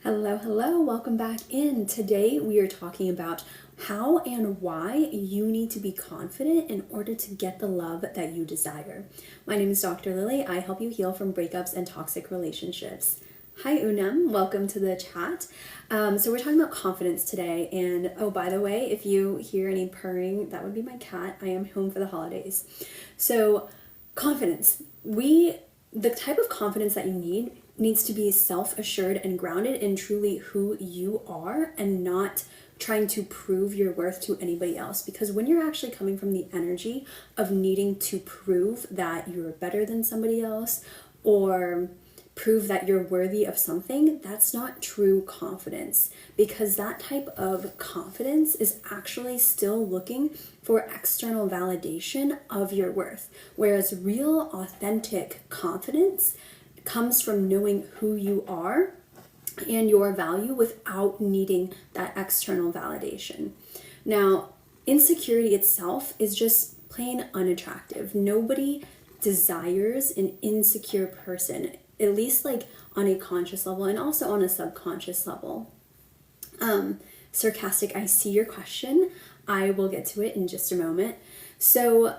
Hello, welcome back in. Today we are talking about how and why you need to be confident in order to get the love that you desire. My name is Dr. Lilli. I help you heal from breakups and toxic relationships. Hi Unam, welcome to the chat. So we're talking about confidence today, and oh, by the way, if you hear any purring, that would be my cat. I am home for the holidays. So confidence. The type of confidence that you needs to be self-assured and grounded in truly who you are and not trying to prove your worth to anybody else. Because when you're actually coming from the energy of needing to prove that you're better than somebody else or prove that you're worthy of something, that's not true confidence, because that type of confidence is actually still looking for external validation of your worth, whereas real authentic confidence comes from knowing who you are and your value without needing that external validation. Now, insecurity itself is just plain unattractive. Nobody desires an insecure person, at least like on a conscious level and also on a subconscious level. Sarcastic, I see your question. I will get to it in just a moment. So,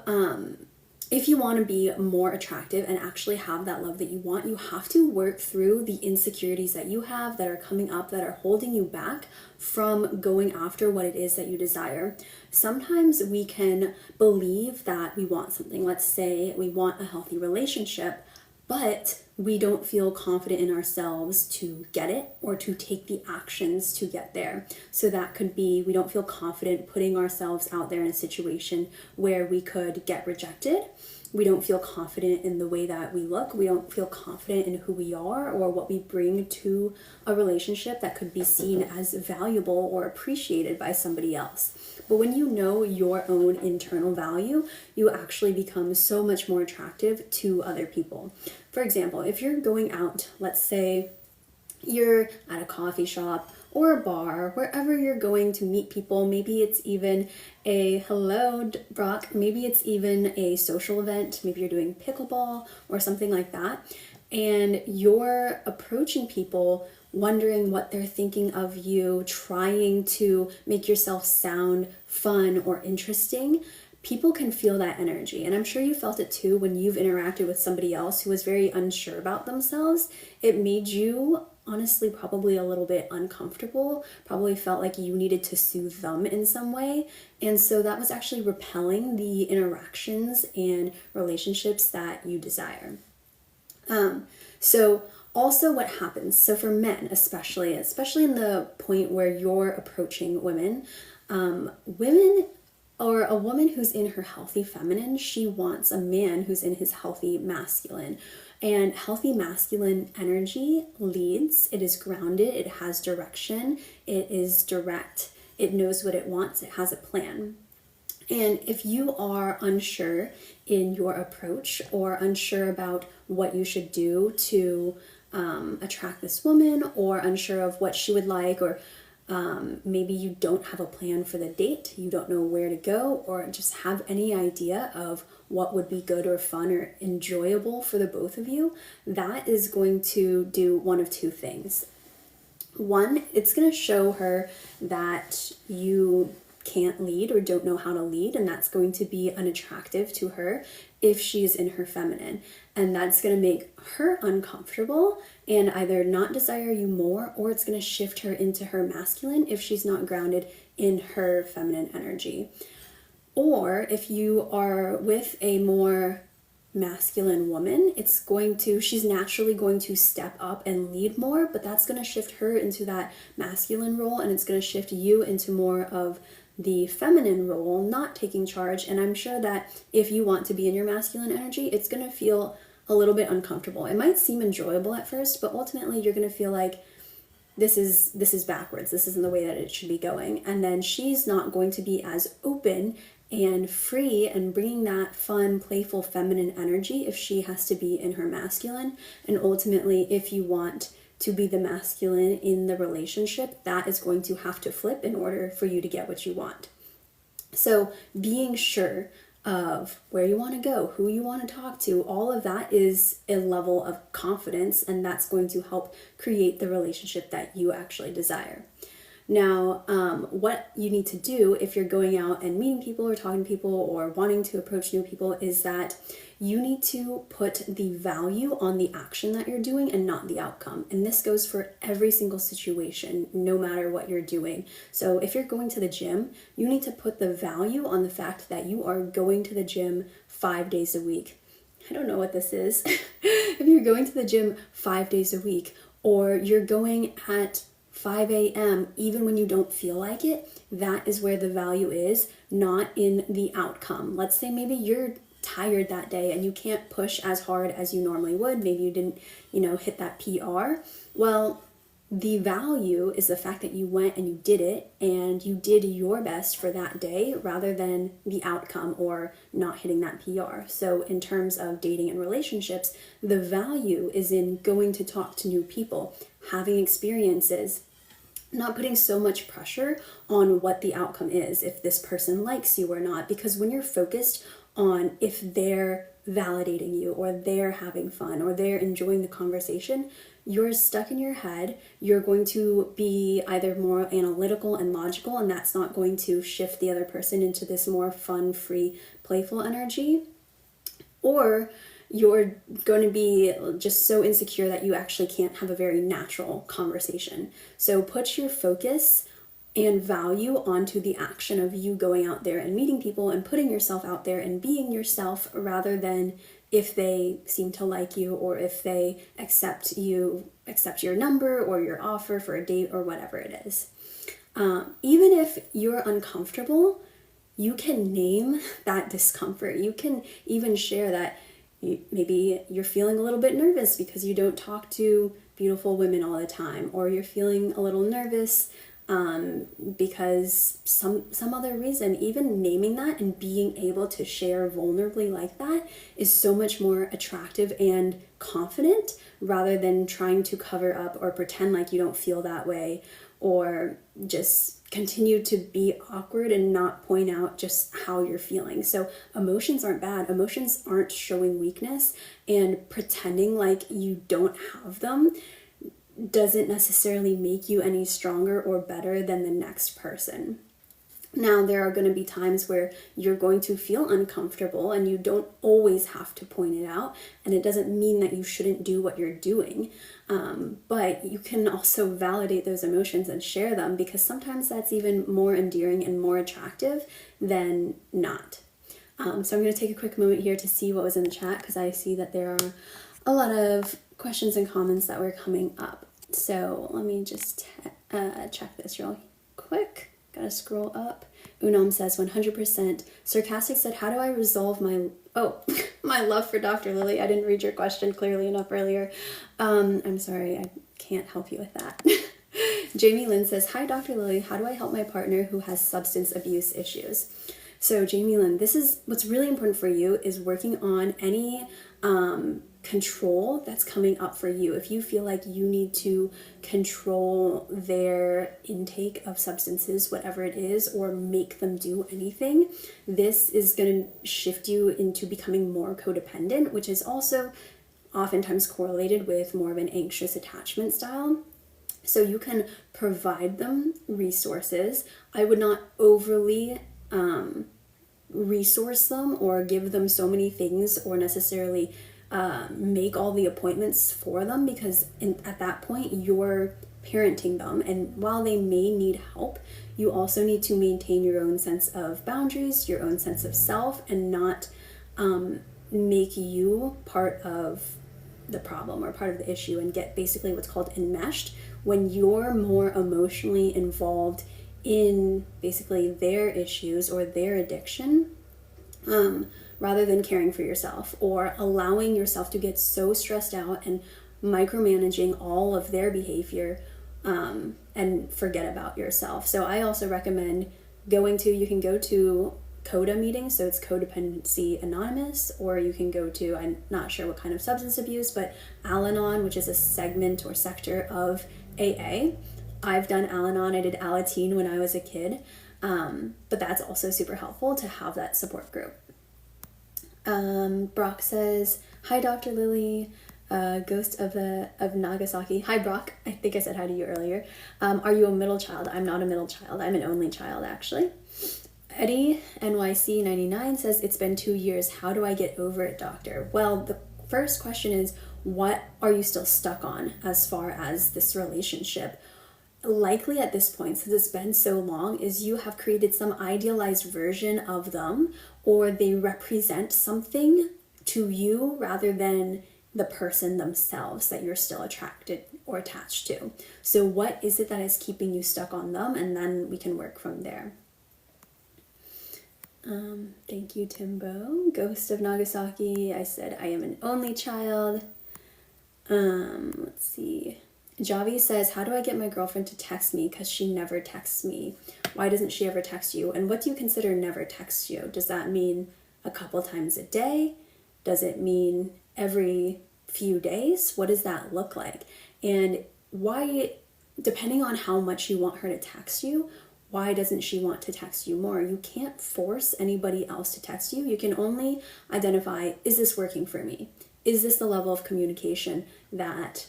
if you want to be more attractive and actually have that love that you want, you have to work through the insecurities that you have that are coming up, that are holding you back from going after what it is that you desire. Sometimes we can believe that we want something. Let's say we want a healthy relationship, but we don't feel confident in ourselves to get it or to take the actions to get there. So that could be we don't feel confident putting ourselves out there in a situation where we could get rejected. We don't feel confident in the way that we look. We don't feel confident in who we are or what we bring to a relationship that could be seen as valuable or appreciated by somebody else. But when you know your own internal value, you actually become so much more attractive to other people. For example, if you're going out, let's say you're at a coffee shop or a bar, wherever you're going to meet people, maybe it's even a hello, Brock, maybe it's even a social event, maybe you're doing pickleball or something like that, and you're approaching people wondering what they're thinking of you, trying to make yourself sound fun or interesting. People can feel that energy, and I'm sure you felt it too when you've interacted with somebody else who was very unsure about themselves. It made you honestly probably a little bit uncomfortable, probably felt like you needed to soothe them in some way, and so that was actually repelling the interactions and relationships that you desire. So also what happens, so for men especially in the point where you're approaching women, or a woman who's in her healthy feminine, she wants a man who's in his healthy masculine. And healthy masculine energy leads, it is grounded, it has direction, it is direct, it knows what it wants, it has a plan. And if you are unsure in your approach or unsure about what you should do to attract this woman, or unsure of what she would like, or maybe you don't have a plan for the date, you don't know where to go, or just have any idea of what would be good or fun or enjoyable for the both of you, that is going to do one of two things. One, it's going to show her that you can't lead or don't know how to lead, and that's going to be unattractive to her if she's in her feminine, and that's going to make her uncomfortable and either not desire you more, or it's going to shift her into her masculine if she's not grounded in her feminine energy. Or if you are with a more masculine woman, she's naturally going to step up and lead more, but that's going to shift her into that masculine role, and it's going to shift you into more of the feminine role, not taking charge. And I'm sure that if you want to be in your masculine energy, it's going to feel a little bit uncomfortable. It might seem enjoyable at first, but ultimately you're going to feel like this is backwards. This isn't the way that it should be going. And then she's not going to be as open and free and bringing that fun, playful, feminine energy if she has to be in her masculine. And ultimately, if you want to be the masculine in the relationship, that is going to have to flip in order for you to get what you want. So being sure of where you want to go, who you want to talk to. All of that is a level of confidence, and that's going to help create the relationship that you actually desire. Now, what you need to do if you're going out and meeting people or talking to people or wanting to approach new people is that you need to put the value on the action that you're doing and not the outcome. And this goes for every single situation, no matter what you're doing. So if you're going to the gym, you need to put the value on the fact that you are going to the gym 5 days a week. I don't know what this is. If you're going to the gym 5 days a week, or you're going at 5 a.m. even when you don't feel like it, that is where the value is, not in the outcome. Let's say maybe you're tired that day and you can't push as hard as you normally would. Maybe you didn't, hit that PR. Well, the value is the fact that you went and you did it and you did your best for that day rather than the outcome or not hitting that PR. So in terms of dating and relationships, the value is in going to talk to new people, having experiences, not putting so much pressure on what the outcome is, if this person likes you or not, because when you're focused on if they're validating you or they're having fun or they're enjoying the conversation, you're stuck in your head. You're going to be either more analytical and logical, and that's not going to shift the other person into this more fun, free, playful energy, or you're going to be just so insecure that you actually can't have a very natural conversation. So put your focus and value onto the action of you going out there and meeting people and putting yourself out there and being yourself, rather than if they seem to like you or if they accept your number or your offer for a date or whatever it is. Even if you're uncomfortable, you can name that discomfort. You can even share that maybe you're feeling a little bit nervous because you don't talk to beautiful women all the time, or you're feeling a little nervous because some other reason. Even naming that and being able to share vulnerably like that is so much more attractive and confident, rather than trying to cover up or pretend like you don't feel that way, or just continue to be awkward and not point out just how you're feeling. So emotions aren't bad. Emotions aren't showing weakness, and pretending like you don't have them doesn't necessarily make you any stronger or better than the next person. Now, there are going to be times where you're going to feel uncomfortable, and you don't always have to point it out, and it doesn't mean that you shouldn't do what you're doing, but you can also validate those emotions and share them, because sometimes that's even more endearing and more attractive than not. So I'm going to take a quick moment here to see what was in the chat, because I see that there are a lot of questions and comments that were coming up. So let me just check this real quick. Gotta scroll up. Unam says 100%. Sarcastic said, how do I resolve my my love for Dr. Lilli? I didn't read your question clearly enough earlier. I'm sorry, I can't help you with that. Jamie Lynn says, hi Dr. Lilli, how do I help my partner who has substance abuse issues? So Jamie Lynn, this is what's really important for you, is working on any control that's coming up for you. If you feel like you need to control their intake of substances, whatever it is, or make them do anything, this is going to shift you into becoming more codependent, which is also oftentimes correlated with more of an anxious attachment style. So you can provide them resources. I would not overly resource them or give them so many things, or necessarily make all the appointments for them, because at that point you're parenting them, and while they may need help, you also need to maintain your own sense of boundaries, your own sense of self, and not make you part of the problem or part of the issue, and get basically what's called enmeshed, when you're more emotionally involved in basically their issues or their addiction, rather than caring for yourself, or allowing yourself to get so stressed out and micromanaging all of their behavior, and forget about yourself. So I also recommend you can go to CODA meetings, so it's Codependency Anonymous, or you can go to, I'm not sure what kind of substance abuse, but Al-Anon, which is a segment or sector of AA. I've done Al-Anon, I did Alateen when I was a kid, but that's also super helpful to have that support group. Brock says, hi, Dr. Lilli, ghost of Nagasaki. Hi, Brock. I think I said hi to you earlier. Are you a middle child? I'm not a middle child. I'm an only child, actually. Eddie NYC 99 says, it's been 2 years. How do I get over it, doctor? Well, the first question is, what are you still stuck on as far as this relationship? Likely at this point, since it's been so long, is you have created some idealized version of them, or they represent something to you rather than the person themselves that you're still attracted or attached to. So what is it that is keeping you stuck on them? And then we can work from there. Thank you, Timbo. Ghost of Nagasaki, I said I am an only child. Let's see. Javi says, how do I get my girlfriend to text me? Because she never texts me. Why doesn't she ever text you? And what do you consider never text you? Does that mean a couple times a day? Does it mean every few days? What does that look like? And why, depending on how much you want her to text you, why doesn't she want to text you more? You can't force anybody else to text you. You can only identify, is this working for me? Is this the level of communication that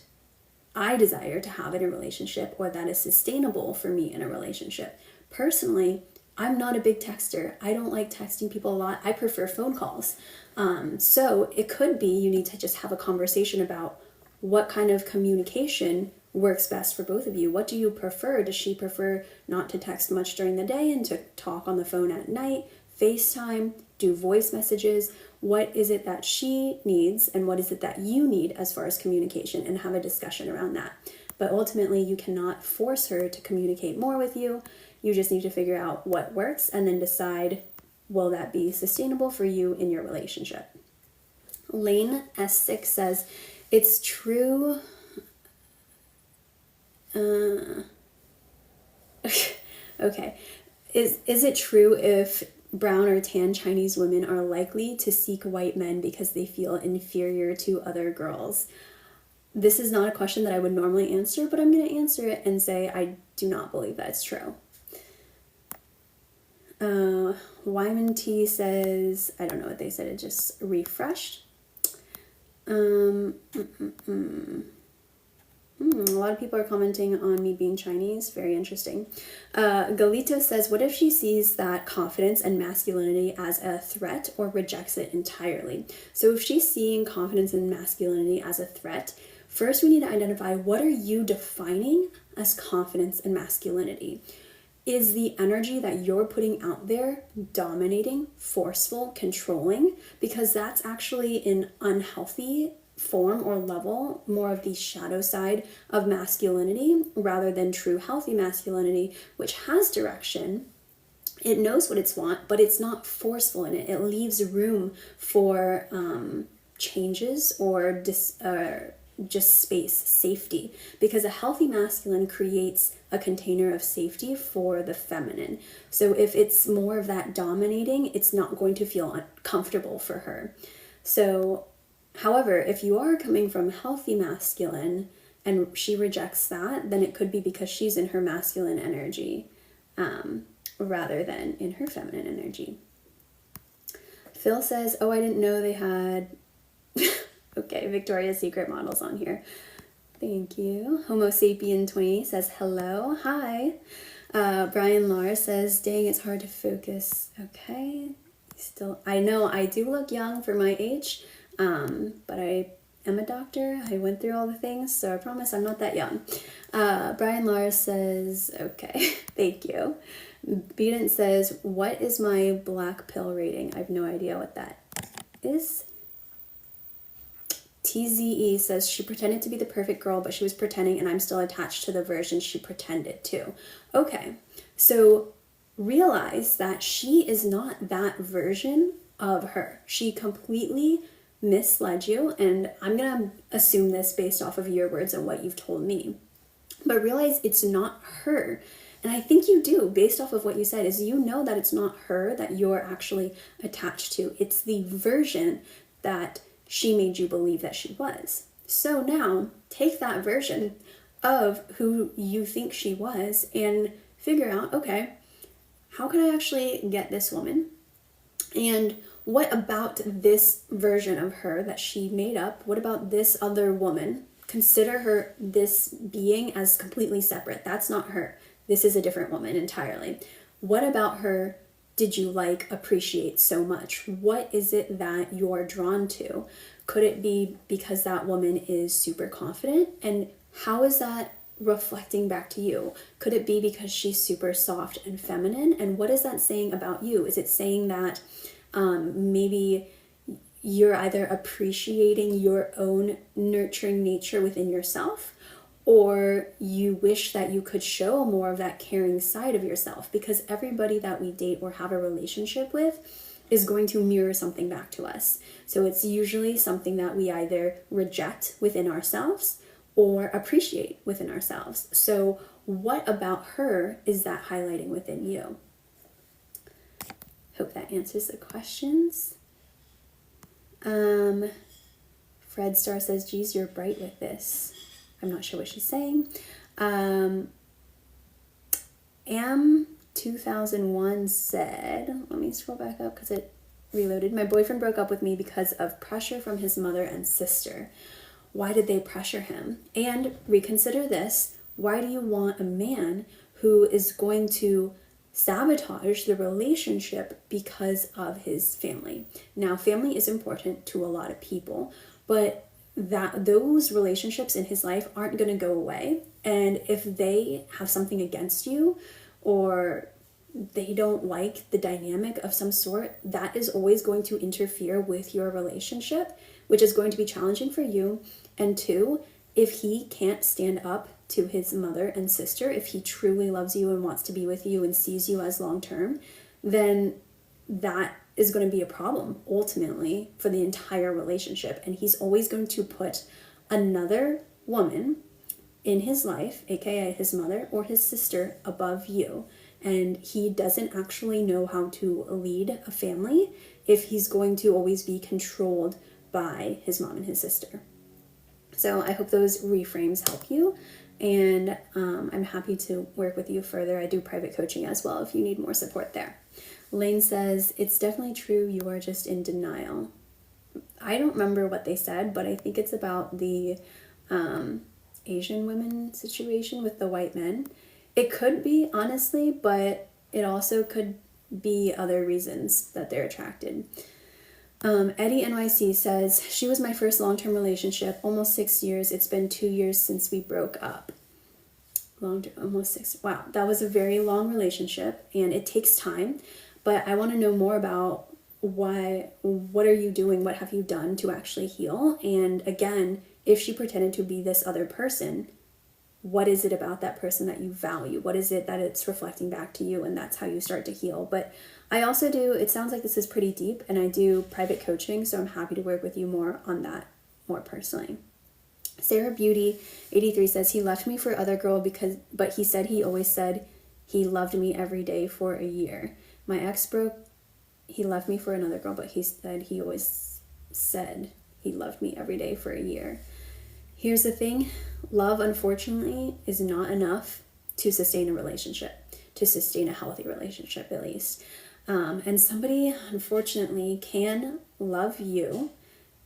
I desire to have in a relationship, or that is sustainable for me in a relationship? Personally, I'm not a big texter. I don't like texting people a lot. I prefer phone calls. So it could be you need to just have a conversation about what kind of communication works best for both of you. What do you prefer? Does she prefer not to text much during the day and to talk on the phone at night, FaceTime, do voice messages? What is it that she needs and what is it that you need as far as communication, and have a discussion around that. But ultimately, you cannot force her to communicate more with you. You just need to figure out what works and then decide, will that be sustainable for you in your relationship? Lane S6 says, it's true. Okay. Is it true if brown or tan Chinese women are likely to seek white men because they feel inferior to other girls? This is not a question that I would normally answer, but I'm going to answer it and say I do not believe that's true. Wyman T says, I don't know what they said, it just refreshed. A lot of people are commenting on me being Chinese. Very interesting. Galito says, what if she sees that confidence and masculinity as a threat or rejects it entirely? So if she's seeing confidence and masculinity as a threat, first we need to identify, what are you defining as confidence and masculinity? Is the energy that you're putting out there dominating, forceful, controlling? Because that's actually an unhealthy form or level, more of the shadow side of masculinity rather than true healthy masculinity, which has direction. It knows what it's want, but it's not forceful in it. It leaves room for changes or just space, safety, because a healthy masculine creates a container of safety for the feminine. So if it's more of that dominating, it's not going to feel comfortable for her. So however, if you are coming from healthy masculine and she rejects that, then it could be because she's in her masculine energy rather than in her feminine energy. Phil says, oh, I didn't know they had, okay, Victoria's Secret models on here. Thank you. Homo sapien 20 says, hello, hi. Brian Lars says, dang, it's hard to focus. Okay, still, I know I do look young for my age. But I am a doctor. I went through all the things, so I promise I'm not that young. Brian Lars says, okay, thank you. Beaton says, what is my black pill rating? I have no idea what that is. TZE says, she pretended to be the perfect girl, but she was pretending, and I'm still attached to the version she pretended to. Okay, so realize that she is not that version of her. She completely misled you, and I'm gonna assume this based off of your words and what you've told me, but realize it's not her. And I think you do, based off of what you said, is you know that it's not her that you're actually attached to. It's the version that she made you believe that she was. So now take that version of who you think she was and figure out, okay, how can I actually get this woman? And what about this version of her that she made up? What about this other woman? Consider her, this being, as completely separate. That's not her. This is a different woman entirely. What about her did you like, appreciate so much? What is it that you're drawn to? Could it be because that woman is super confident? And how is that reflecting back to you? Could it be because she's super soft and feminine? And what is that saying about you? Is it saying that maybe you're either appreciating your own nurturing nature within yourself, or you wish that you could show more of that caring side of yourself? Because everybody that we date or have a relationship with is going to mirror something back to us. So it's usually something that we either reject within ourselves or appreciate within ourselves. So what about her is that highlighting within you? Hope that answers the questions. Fred Star says, geez, you're bright with this. I'm not sure what she's saying. Am2001 said, let me scroll back up because it reloaded. My boyfriend broke up with me because of pressure from his mother and sister. Why did they pressure him? And reconsider this. Why do you want a man who is going to sabotage the relationship because of his family? Now, family is important to a lot of people, but those relationships in his life aren't going to go away. And if they have something against you, or they don't like the dynamic of some sort, that is always going to interfere with your relationship, which is going to be challenging for you. And two, if he can't stand up to his mother and sister, if he truly loves you and wants to be with you and sees you as long-term, then that is going to be a problem ultimately for the entire relationship. And he's always going to put another woman in his life, aka his mother or his sister, above you. And he doesn't actually know how to lead a family if he's going to always be controlled by his mom and his sister. So I hope those reframes help you. And I'm happy to work with you further. I do private coaching as well if you need more support there. Lane says, it's definitely true. You are just in denial. I don't remember what they said, but I think it's about the Asian women situation with the white men. It could be, honestly, but it also could be other reasons that they're attracted. Eddie NYC says, she was my first long-term relationship, almost 6 years. It's been 2 years since we broke up. Almost 6. Wow, that was a very long relationship, and it takes time. But I want to know more about what are you doing? What have you done to actually heal? And again, if she pretended to be this other person, what is it about that person that you value? What is it that it's reflecting back to you? And that's how you start to heal. But I also do, it sounds like this is pretty deep, and I do private coaching, so I'm happy to work with you more on that, more personally. Sarah Beauty 83 says, he left me for other girl but he said he always said he loved me every day for a year. My ex he left me for another girl, but he said he always said he loved me every day for a year. Here's the thing. Love, unfortunately, is not enough to sustain a relationship, to sustain a healthy relationship, at least. And somebody, unfortunately, can love you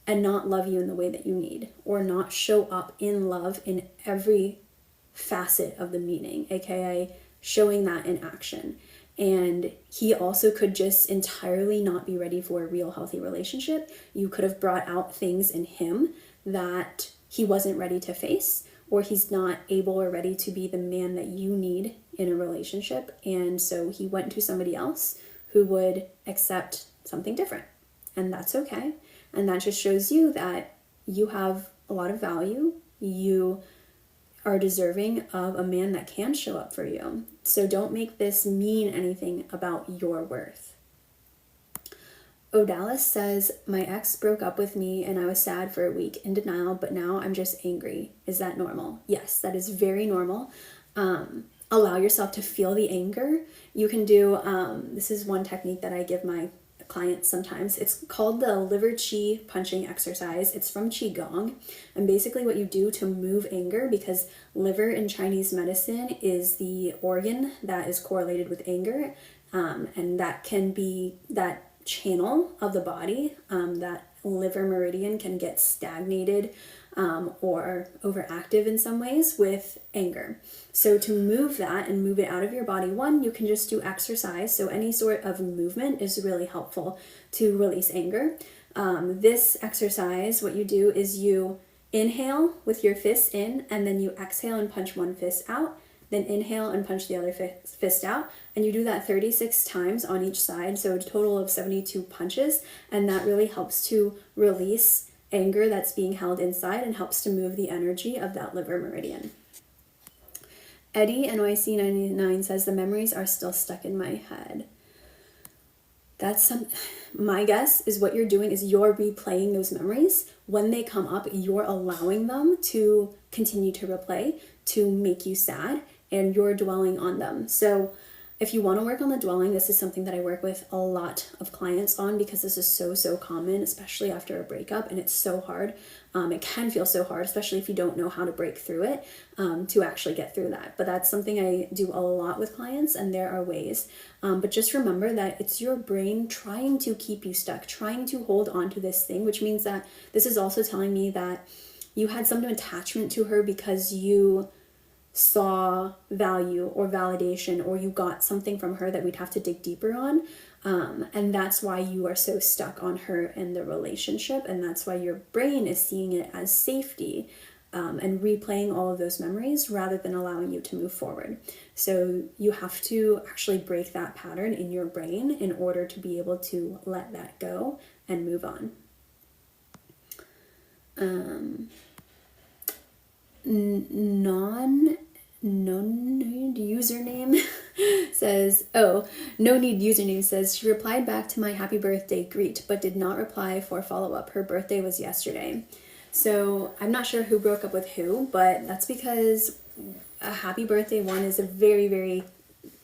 and not love you in the way that you need, or not show up in love in every facet of the meaning, aka showing that in action. And he also could just entirely not be ready for a real healthy relationship. You could have brought out things in him that he wasn't ready to face, or he's not able or ready to be the man that you need in a relationship. And so he went to somebody else who would accept something different. And that's okay. And that just shows you that you have a lot of value. You are deserving of a man that can show up for you. So don't make this mean anything about your worth. Odalis says, my ex broke up with me and I was sad for a week, in denial, but now I'm just angry. Is that normal? Yes, that is very normal. Allow yourself to feel the anger. You can do, this is one technique that I give my clients sometimes. It's called the liver chi punching exercise. It's from Qigong. And basically what you do to move anger, because liver in Chinese medicine is the organ that is correlated with anger. And that channel of the body, that liver meridian can get stagnated or overactive in some ways with anger. So to move that and move it out of your body, one, you can just do exercise. So any sort of movement is really helpful to release anger. This exercise, what you do is you inhale with your fists in, and then you exhale and punch one fist out, then inhale and punch the other fist out, and you do that 36 times on each side, so a total of 72 punches, and that really helps to release anger that's being held inside and helps to move the energy of that liver meridian. Eddie NYC99 says the memories are still stuck in my head. My guess is what you're doing is you're replaying those memories. When they come up, you're allowing them to continue to replay, to make you sad, and you're dwelling on them. So if you want to work on the dwelling, this is something that I work with a lot of clients on, because this is so common, especially after a breakup, and it's so hard. It can feel so hard, especially if you don't know how to break through it, to actually get through that. But that's something I do a lot with clients, and there are ways. But just remember that it's your brain trying to keep you stuck, trying to hold on to this thing, which means that this is also telling me that you had some attachment to her because you saw value or validation, or you got something from her that we'd have to dig deeper on. And that's why you are so stuck on her and the relationship. And that's why your brain is seeing it as safety, and replaying all of those memories rather than allowing you to move forward. So you have to actually break that pattern in your brain in order to be able to let that go and move on. No-need username says, no-need username says, she replied back to my happy birthday greet, but did not reply for follow-up. Her birthday was yesterday. So I'm not sure who broke up with who, but that's because a happy birthday one is a very, very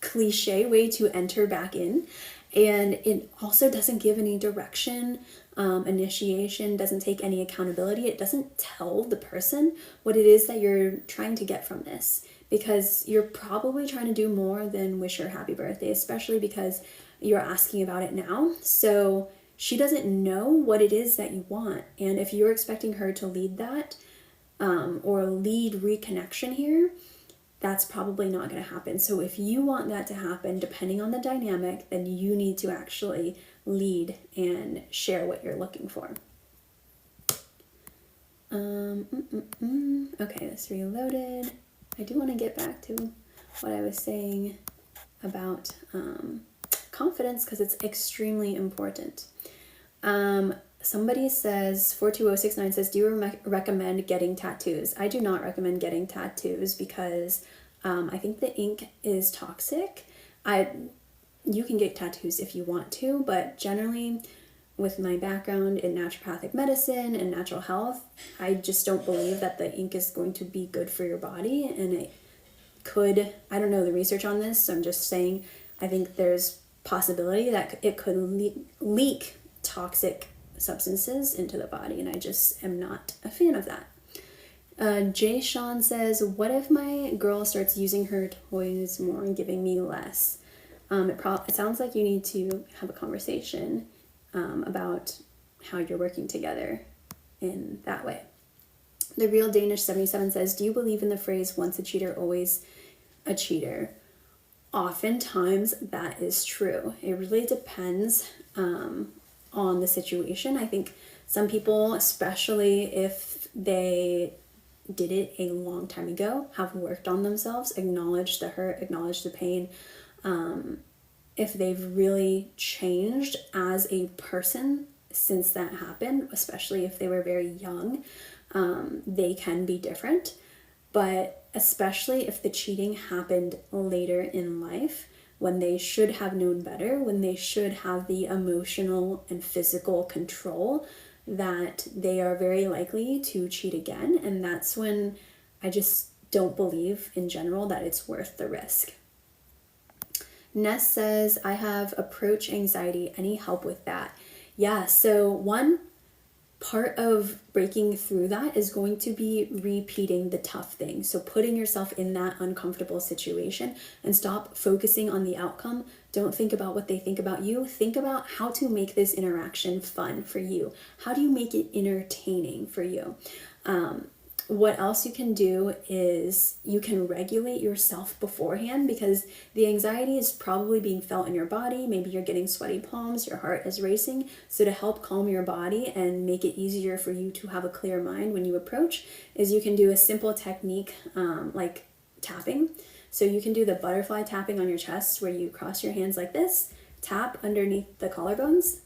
cliche way to enter back in. And it also doesn't give any direction, initiation, doesn't take any accountability. It doesn't tell the person what it is that you're trying to get from this, because you're probably trying to do more than wish her happy birthday, especially because you're asking about it now. So she doesn't know what it is that you want. And if you're expecting her to lead that, or lead reconnection here, that's probably not going to happen. So if you want that to happen, depending on the dynamic, then you need to actually lead and share what you're looking for. Okay, this reloaded. I do want to get back to what I was saying about confidence, because it's extremely important. Somebody says, 42069 says, do you recommend getting tattoos? I do not recommend getting tattoos because I think the ink is toxic. You can get tattoos if you want to, but generally with my background in naturopathic medicine and natural health, I just don't believe that the ink is going to be good for your body. And it could, I don't know the research on this, so I'm just saying I think there's possibility that it could leak toxic substances into the body, and I just am not a fan of that. Jay Sean says, what if my girl starts using her toys more and giving me less? It sounds like you need to have a conversation about how you're working together in that way. The Real Danish 77 says, do you believe in the phrase once a cheater, always a cheater? Oftentimes that is true. It really depends on the situation. I think some people, especially if they did it a long time ago, have worked on themselves, acknowledged the hurt, acknowledged the pain. If they've really changed as a person since that happened, especially if they were very young, they can be different. But especially if the cheating happened later in life, when they should have known better, when they should have the emotional and physical control, that they are very likely to cheat again. And that's when I just don't believe in general that it's worth the risk. Ness says, I have approach anxiety. Any help with that? Yeah, so one, part of breaking through that is going to be repeating the tough things. So putting yourself in that uncomfortable situation and stop focusing on the outcome. Don't think about what they think about you. Think about how to make this interaction fun for you. How do you make it entertaining for you? What else you can do is you can regulate yourself beforehand, because the anxiety is probably being felt in your body. Maybe you're getting sweaty palms, your heart is racing. So to help calm your body and make it easier for you to have a clear mind when you approach, is you can do a simple technique like tapping. So you can do the butterfly tapping on your chest, where you cross your hands like this, tap underneath the collarbones,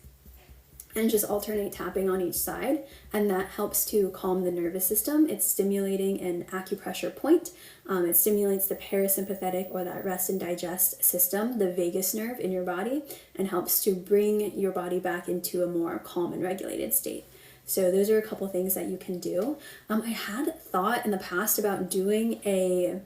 and just alternate tapping on each side, and that helps to calm the nervous system. It's stimulating an acupressure point. It stimulates the parasympathetic, or that rest and digest system, the vagus nerve in your body, and helps to bring your body back into a more calm and regulated state. So those are a couple things that you can do. I had thought in the past about doing a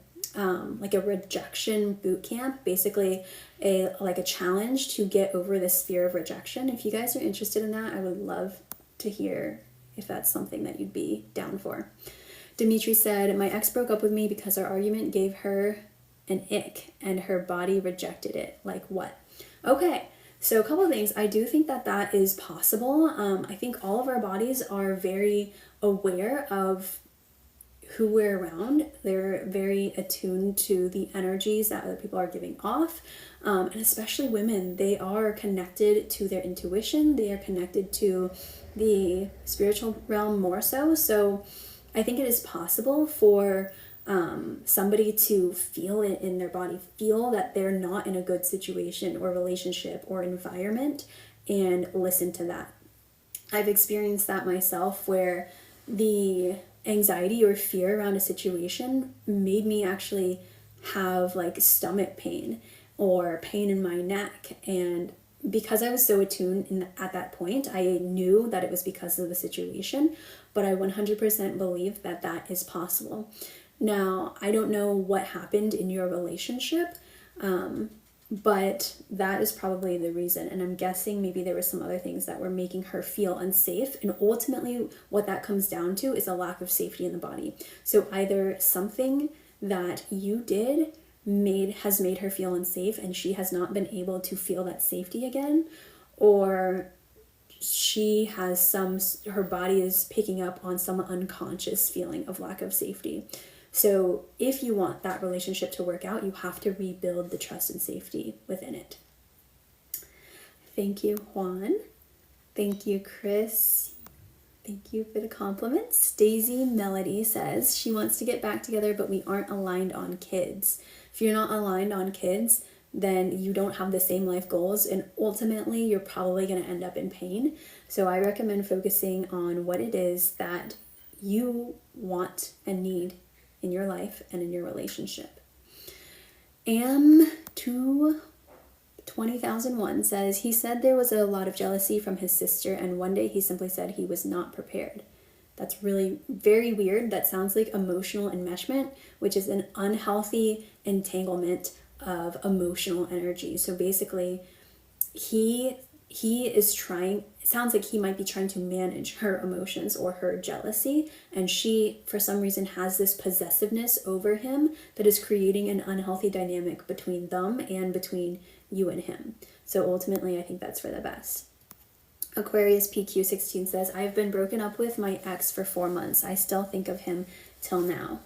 rejection boot camp, basically a challenge to get over this fear of rejection. If you guys are interested in that, I would love to hear if that's something that you'd be down for. Dimitri said, my ex broke up with me because our argument gave her an ick and her body rejected it. Like what? Okay, so a couple of things. I do think that that is possible. I think all of our bodies are very aware of who we're around. They're very attuned to the energies that other people are giving off. And especially women, they are connected to their intuition. They are connected to the spiritual realm more so. So I think it is possible for somebody to feel it in their body, feel that they're not in a good situation or relationship or environment, and listen to that. I've experienced that myself, where the anxiety or fear around a situation made me actually have like stomach pain or pain in my neck. And because I was so attuned at that point, I knew that it was because of the situation, but I 100% believe that that is possible. Now, I don't know what happened in your relationship, but that is probably the reason. And I'm guessing maybe there were some other things that were making her feel unsafe. And ultimately, what that comes down to is a lack of safety in the body. So either something that you did has made her feel unsafe, and she has not been able to feel that safety again, or she has her body is picking up on some unconscious feeling of lack of safety. So if you want that relationship to work out, you have to rebuild the trust and safety within it. Thank you, Juan. Thank you, Chris. Thank you for the compliments. Daisy Melody says she wants to get back together, but we aren't aligned on kids. If you're not aligned on kids, then you don't have the same life goals, and ultimately you're probably going to end up in pain. So I recommend focusing on what it is that you want and need in your life and in your relationship. Am220,001 says he said there was a lot of jealousy from his sister, and one day he simply said he was not prepared. That's really very weird. That sounds like emotional enmeshment, which is an unhealthy entanglement of emotional energy. So basically, he is trying, it sounds like he might be trying to manage her emotions or her jealousy, and she for some reason has this possessiveness over him that is creating an unhealthy dynamic between them and between you and him. So ultimately, I think that's for the best. Aquarius PQ16 says, I've been broken up with my ex for 4 months. I still think of him till now.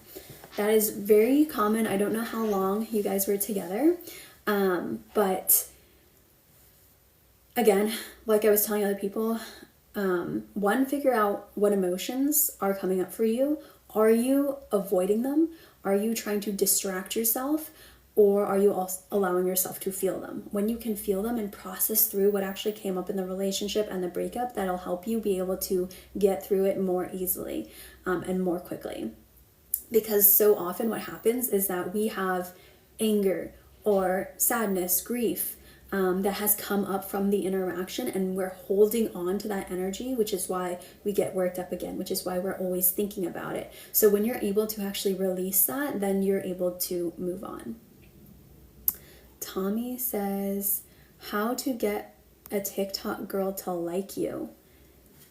That is very common. I don't know how long you guys were together, but again, like I was telling other people, figure out what emotions are coming up for you. Are you avoiding them? Are you trying to distract yourself? Or are you also allowing yourself to feel them? When you can feel them and process through what actually came up in the relationship and the breakup, that'll help you be able to get through it more easily and more quickly. Because so often what happens is that we have anger or sadness, grief, that has come up from the interaction, and we're holding on to that energy, which is why we get worked up again, which is why we're always thinking about it. So when you're able to actually release that, then you're able to move on. Tommy says, how to get a TikTok girl to like you.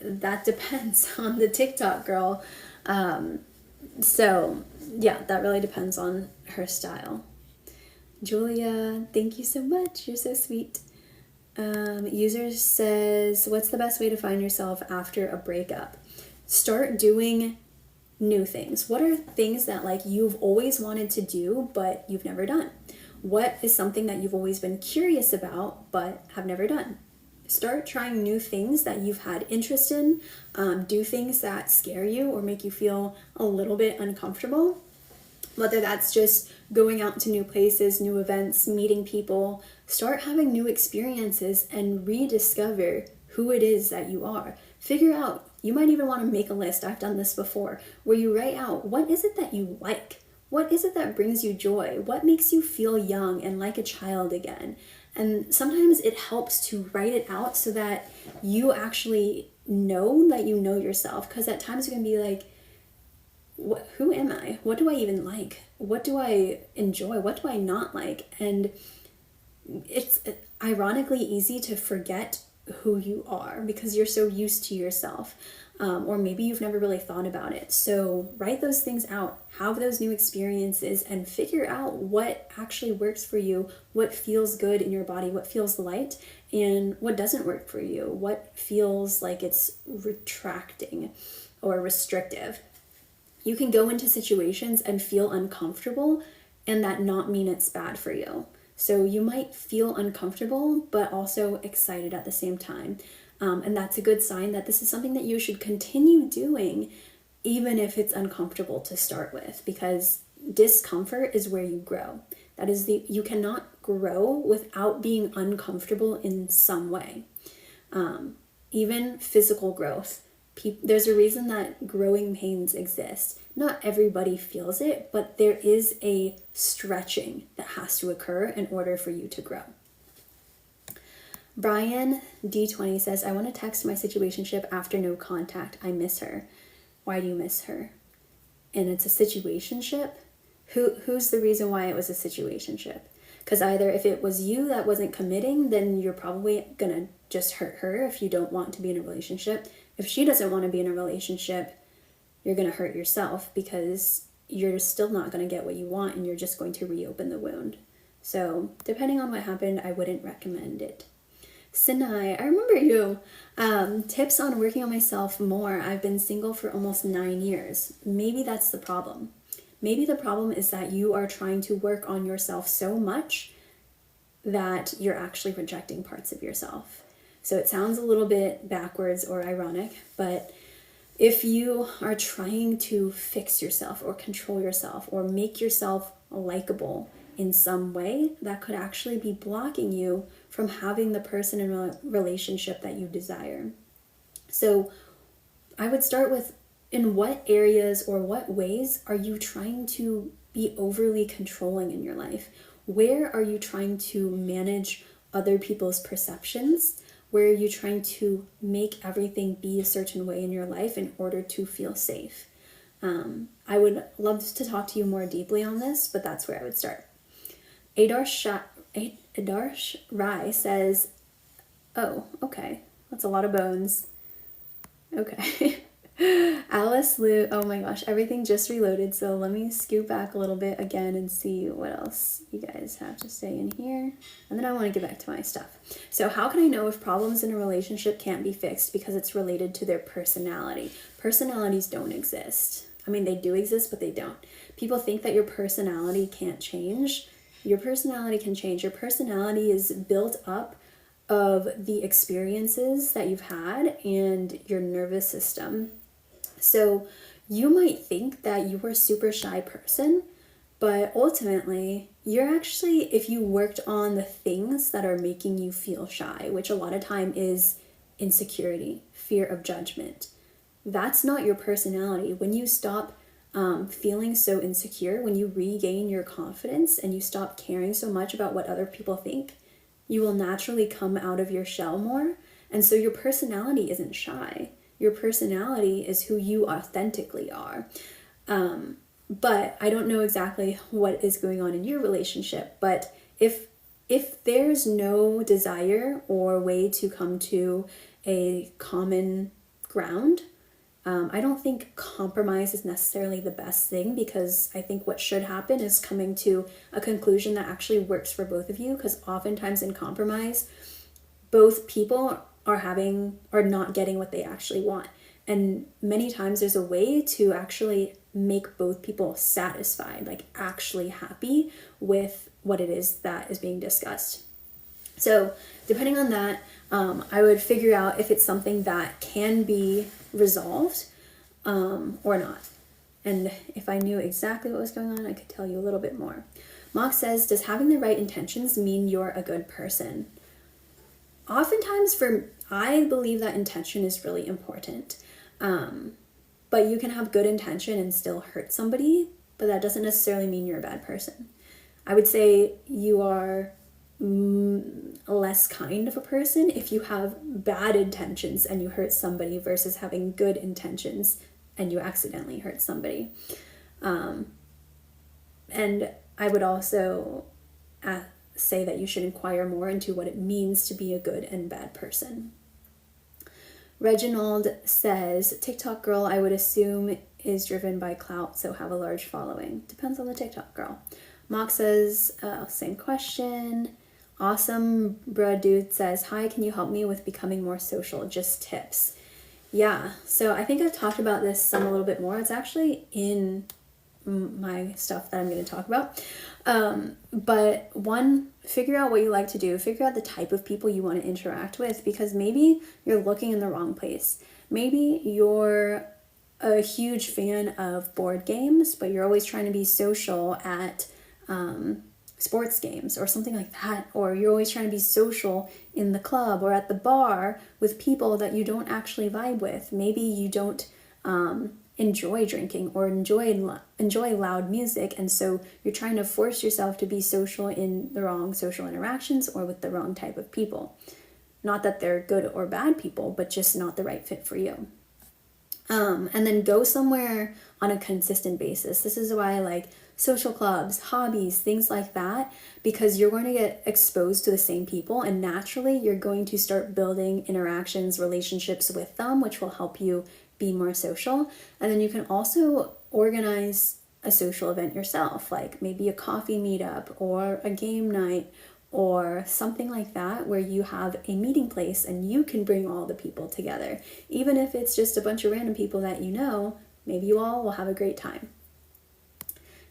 that depends on the TikTok girl. So yeah, that really depends on her style. Julia, thank you so much. You're so sweet. User says, what's the best way to find yourself after a breakup? Start doing new things. What are things that like you've always wanted to do but you've never done? What is something that you've always been curious about but have never done? Start trying new things that you've had interest in. Do things that scare you or make you feel a little bit uncomfortable. Whether that's just going out to new places, new events, meeting people. Start having new experiences and rediscover who it is that you are. Figure out, you might even want to make a list, I've done this before, where you write out, what is it that you like? What is it that brings you joy? What makes you feel young and like a child again? And sometimes it helps to write it out so that you actually know that you know yourself. Because at times you can be like, who am I? What do I even like? What do I enjoy? What do I not like? And it's ironically easy to forget who you are because you're so used to yourself. Or maybe you've never really thought about it. So write those things out, have those new experiences, and figure out what actually works for you, what feels good in your body, what feels light, and what doesn't work for you, what feels like it's retracting or restrictive. You can go into situations and feel uncomfortable and that not mean it's bad for you. So you might feel uncomfortable, but also excited at the same time. And that's a good sign that this is something that you should continue doing, even if it's uncomfortable to start with, because discomfort is where you grow. That is you cannot grow without being uncomfortable in some way. Even physical growth. There's a reason that growing pains exist. Not everybody feels it, but there is a stretching that has to occur in order for you to grow. Brian D20 says, I want to text my situationship after no contact. I miss her. Why do you miss her? And it's a situationship? Who's the reason why it was a situationship? Because either if it was you that wasn't committing, then you're probably going to just hurt her if you don't want to be in a relationship. If she doesn't want to be in a relationship, you're going to hurt yourself because you're still not going to get what you want and you're just going to reopen the wound. So depending on what happened, I wouldn't recommend it. Sinai, I remember you. Tips on working on myself more. I've been single for almost 9 years. Maybe that's the problem. Maybe the problem is that you are trying to work on yourself so much that you're actually rejecting parts of yourself. So it sounds a little bit backwards or ironic, but if you are trying to fix yourself or control yourself or make yourself likable in some way, that could actually be blocking you from having the person in a relationship that you desire. So I would start with, in what areas or what ways are you trying to be overly controlling in your life? Where are you trying to manage other people's perceptions? Where are you trying to make everything be a certain way in your life in order to feel safe? I would love to talk to you more deeply on this, but that's where I would start. Adarsh Rai says, oh, okay, that's a lot of bones. Okay. Alice Lou, oh my gosh, everything just reloaded, so let me scoot back a little bit again and see what else you guys have to say in here, and then I want to get back to my stuff. So how can I know if problems in a relationship can't be fixed because it's related to their personality? Personalities don't exist. I mean, they do exist, but they don't. People think that your personality can't change. Your personality can change. Your personality is built up of the experiences that you've had and your nervous system. So you might think that you are a super shy person, but ultimately you're actually, if you worked on the things that are making you feel shy, which a lot of time is insecurity, fear of judgment, that's not your personality. When you stop feeling so insecure, when you regain your confidence and you stop caring so much about what other people think, you will naturally come out of your shell more. And so your personality isn't shy. Your personality is who you authentically are. But I don't know exactly what is going on in your relationship, but if there's no desire or way to come to a common ground. I don't think compromise is necessarily the best thing, because I think what should happen is coming to a conclusion that actually works for both of you, because oftentimes in compromise, both people are not getting what they actually want. And many times there's a way to actually make both people satisfied, like actually happy with what it is that is being discussed. So depending on that, I would figure out if it's something that can be resolved or not. And if I knew exactly what was going on, I could tell you a little bit more. Mock says, does having the right intentions mean you're a good person? Oftentimes, I believe that intention is really important. But you can have good intention and still hurt somebody, but that doesn't necessarily mean you're a bad person. I would say you are less kind of a person if you have bad intentions and you hurt somebody versus having good intentions and you accidentally hurt somebody. And I would also say that you should inquire more into what it means to be a good and bad person. Reginald says, TikTok girl, I would assume, is driven by clout, so have a large following. Depends on the TikTok girl. Mock says, same question. Awesome bruh dude says, hi, can you help me with becoming more social? Just tips. Yeah, so I think I've talked about this a little bit more. It's actually in my stuff that I'm going to talk about. But one, figure out what you like to do. Figure out the type of people you want to interact with, because maybe you're looking in the wrong place. Maybe you're a huge fan of board games, but you're always trying to be social at sports games or something like that. Or you're always trying to be social in the club or at the bar with people that you don't actually vibe with. Maybe you don't enjoy drinking or enjoy loud music, and so you're trying to force yourself to be social in the wrong social interactions or with the wrong type of people. Not that they're good or bad people, but just not the right fit for you. And then go somewhere on a consistent basis. This is why I like social clubs, hobbies, things like that, because you're going to get exposed to the same people, and naturally you're going to start building interactions, relationships with them, which will help you be more social. And then you can also organize a social event yourself, like maybe a coffee meetup or a game night or something like that, where you have a meeting place and you can bring all the people together. Even if it's just a bunch of random people that you know, maybe you all will have a great time.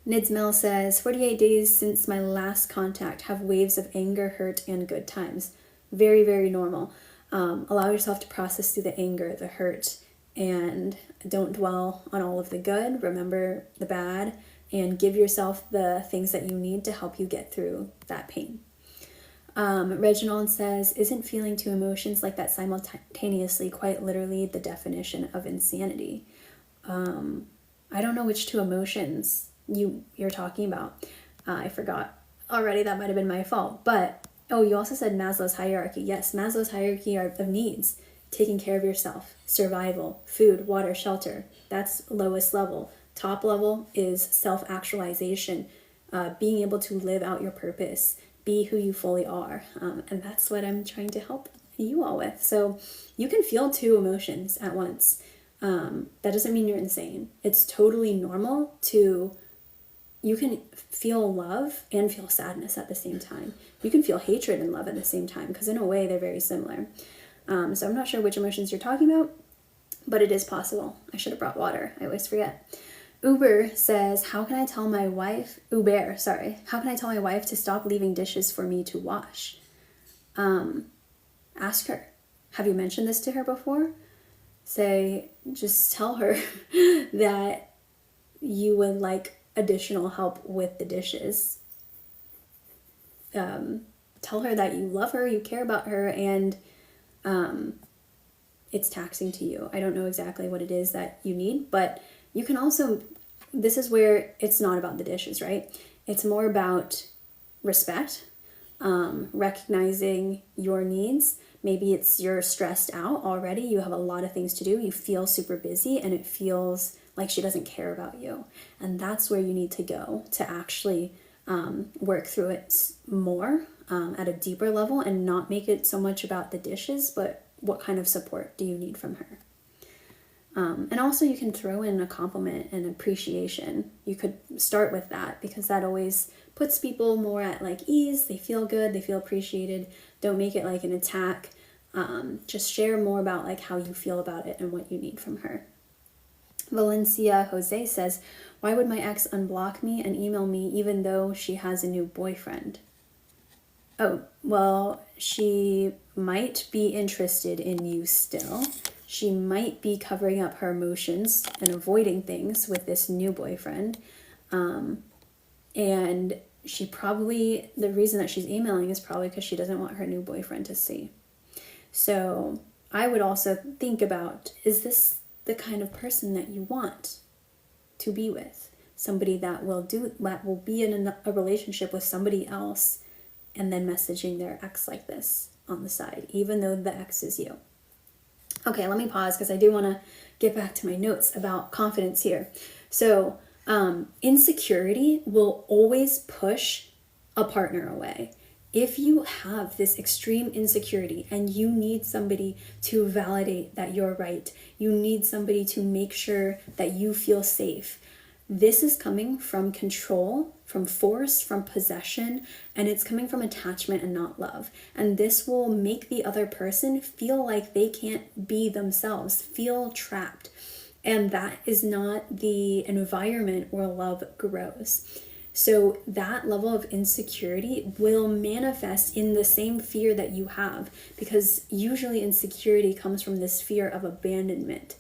Nidsmel says, 48 days since my last contact, have waves of anger, hurt, and good times. Very, very normal. Allow yourself to process through the anger, the hurt, and don't dwell on all of the good. Remember the bad and give yourself the things that you need to help you get through that pain. Reginald says, isn't feeling two emotions like that simultaneously quite literally the definition of insanity? I don't know which two emotions you're talking about. I forgot already. That might have been my fault. But, you also said Maslow's hierarchy. Yes, Maslow's hierarchy of needs. Taking care of yourself, survival, food, water, shelter. That's lowest level. Top level is self-actualization, being able to live out your purpose, be who you fully are. And that's what I'm trying to help you all with. So you can feel two emotions at once. That doesn't mean you're insane. It's totally normal you can feel love and feel sadness at the same time. You can feel hatred and love at the same time, because in a way they're very similar. So I'm not sure which emotions you're talking about, but it is possible. I should have brought water. I always forget. Uber says, how can I tell my wife to stop leaving dishes for me to wash? Ask her. Have you mentioned this to her before? Just tell her that you would like additional help with the dishes. Tell her that you love her, you care about her, and it's taxing to you. I don't know exactly what it is that you need, but you can also, this is where it's not about the dishes, right? It's more about respect, recognizing your needs. Maybe you're stressed out already. You have a lot of things to do. You feel super busy and it feels like she doesn't care about you. And that's where you need to go to actually work through it more at a deeper level, and not make it so much about the dishes, but what kind of support do you need from her? And also you can throw in a compliment and appreciation. You could start with that because that always puts people more at like ease. They feel good, they feel appreciated. Don't make it like an attack. Just share more about like how you feel about it and what you need from her. Valencia Jose says, why would my ex unblock me and email me even though she has a new boyfriend? Oh, well, she might be interested in you still. She might be covering up her emotions and avoiding things with this new boyfriend. And she probably, the reason that she's emailing is probably because she doesn't want her new boyfriend to see. So I would also think about, is this the kind of person that you want to be with? Somebody that will be in a relationship with somebody else and then messaging their ex like this on the side, even though the ex is you. Okay, let me pause because I do want to get back to my notes about confidence here. So insecurity will always push a partner away. If you have this extreme insecurity and you need somebody to validate that you're right, you need somebody to make sure that you feel safe, this is coming from control, from force, from possession, and it's coming from attachment and not love. And this will make the other person feel like they can't be themselves, feel trapped. And that is not the environment where love grows. So that level of insecurity will manifest in the same fear that you have, because usually insecurity comes from this fear of abandonment.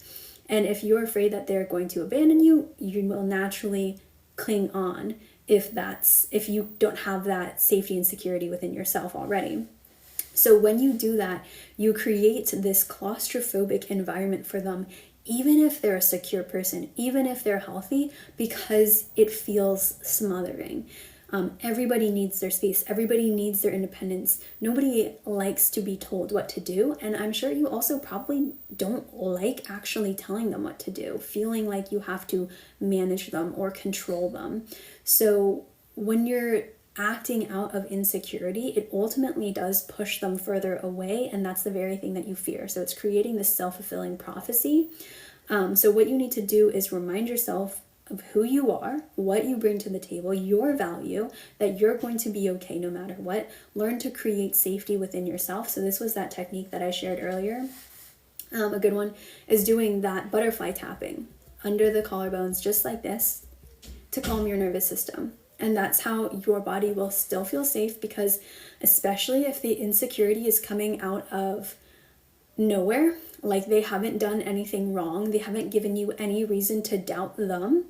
And if you're afraid that they're going to abandon you, you will naturally cling on if you don't have that safety and security within yourself already. So when you do that, you create this claustrophobic environment for them, even if they're a secure person, even if they're healthy, because it feels smothering. Everybody needs their space. Everybody needs their independence. Nobody likes to be told what to do. And I'm sure you also probably don't like actually telling them what to do, feeling like you have to manage them or control them. So when you're acting out of insecurity, it ultimately does push them further away. And that's the very thing that you fear. So it's creating this self-fulfilling prophecy. So what you need to do is remind yourself of who you are, what you bring to the table, your value, that you're going to be okay no matter what. Learn to create safety within yourself. So this was that technique that I shared earlier. A good one is doing that butterfly tapping under the collarbones, just like this, to calm your nervous system. And that's how your body will still feel safe, because especially if the insecurity is coming out of nowhere, like they haven't done anything wrong, they haven't given you any reason to doubt them,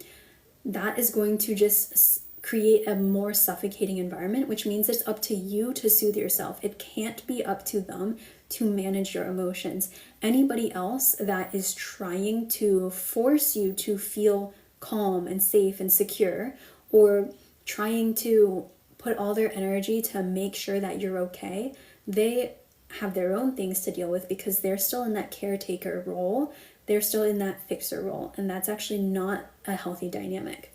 that is going to just create a more suffocating environment, which means it's up to you to soothe yourself. It can't be up to them to manage your emotions. Anybody else that is trying to force you to feel calm and safe and secure, or trying to put all their energy to make sure that you're okay, they have their own things to deal with, because they're still in that caretaker role. They're still in that fixer role, and that's actually not a healthy dynamic.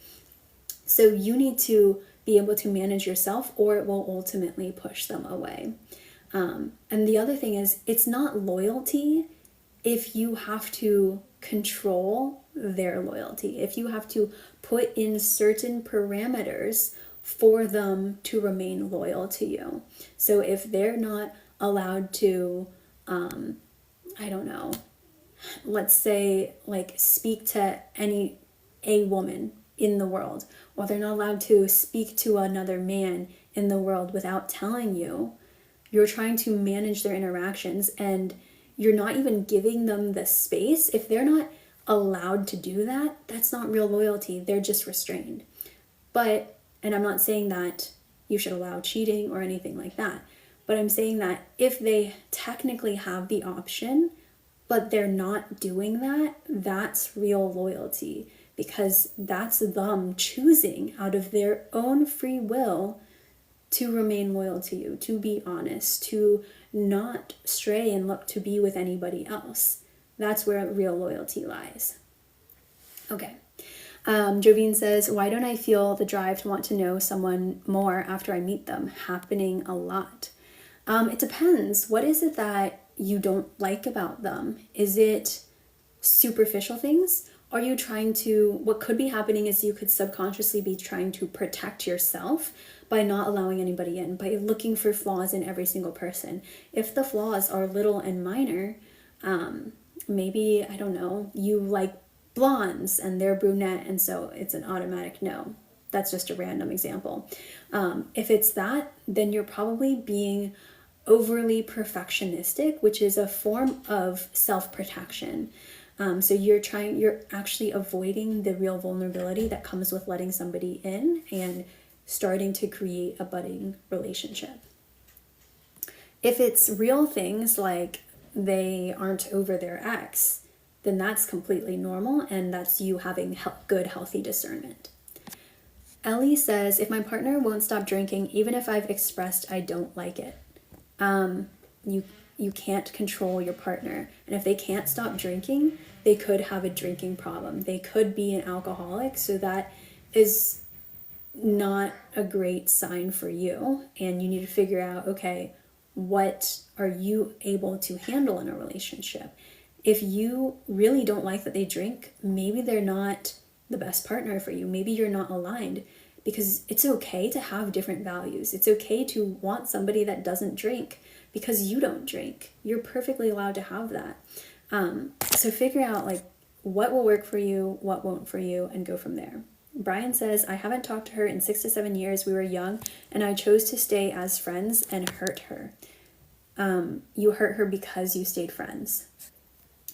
So you need to be able to manage yourself, or it will ultimately push them away. And the other thing is, it's not loyalty if you have to control their loyalty, if you have to put in certain parameters for them to remain loyal to you. So if they're not allowed to, I don't know, let's say like speak to a woman in the world, or they're not allowed to speak to another man in the world without telling you, you're trying to manage their interactions and you're not even giving them the space. If they're not allowed to do that, that's not real loyalty. They're just restrained. But, and I'm not saying that you should allow cheating or anything like that, but I'm saying that if they technically have the option, but they're not doing that, that's real loyalty, because that's them choosing out of their own free will to remain loyal to you, to be honest, to not stray and look to be with anybody else. That's where real loyalty lies. Okay. Jovine says, why don't I feel the drive to want to know someone more after I meet them? Happening a lot. It depends. What is it that you don't like about them? Is it superficial things? Are you trying to, what could be happening is you could subconsciously be trying to protect yourself by not allowing anybody in, by looking for flaws in every single person. If the flaws are little and minor, maybe, I don't know, you like blondes and they're brunette, and so it's an automatic no. That's just a random example. If it's that, then you're probably being overly perfectionistic, which is a form of self-protection. So you're actually avoiding the real vulnerability that comes with letting somebody in and starting to create a budding relationship. If it's real things like they aren't over their ex, then that's completely normal, and that's you having good, healthy discernment. Ellie says, if my partner won't stop drinking, even if I've expressed I don't like it, you can't control your partner. And if they can't stop drinking, they could have a drinking problem. They could be an alcoholic, so that is not a great sign for you. And you need to figure out, okay, what are you able to handle in a relationship? If you really don't like that they drink, maybe they're not the best partner for you. Maybe you're not aligned, because it's okay to have different values. It's okay to want somebody that doesn't drink because you don't drink. You're perfectly allowed to have that. So figure out like what will work for you, what won't for you, and go from there. Brian says, I haven't talked to her in 6 to 7 years. We were young and I chose to stay as friends and hurt her. You hurt her because you stayed friends.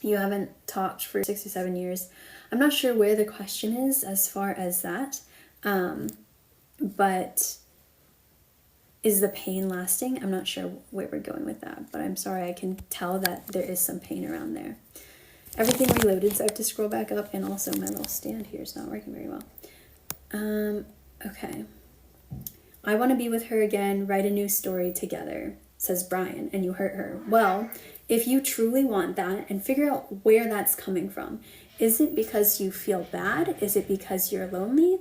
You haven't talked for 6 to 7 years. I'm not sure where the question is as far as that. But is the pain lasting? I'm not sure where we're going with that, but I'm sorry, I can tell that there is some pain around there. Everything reloaded, so I have to scroll back up, and also my little stand here is not working very well. Okay. I want to be with her again, write a new story together, says Brian, and you hurt her. Well, if you truly want that, and figure out where that's coming from. Is it because you feel bad? Is it because you're lonely?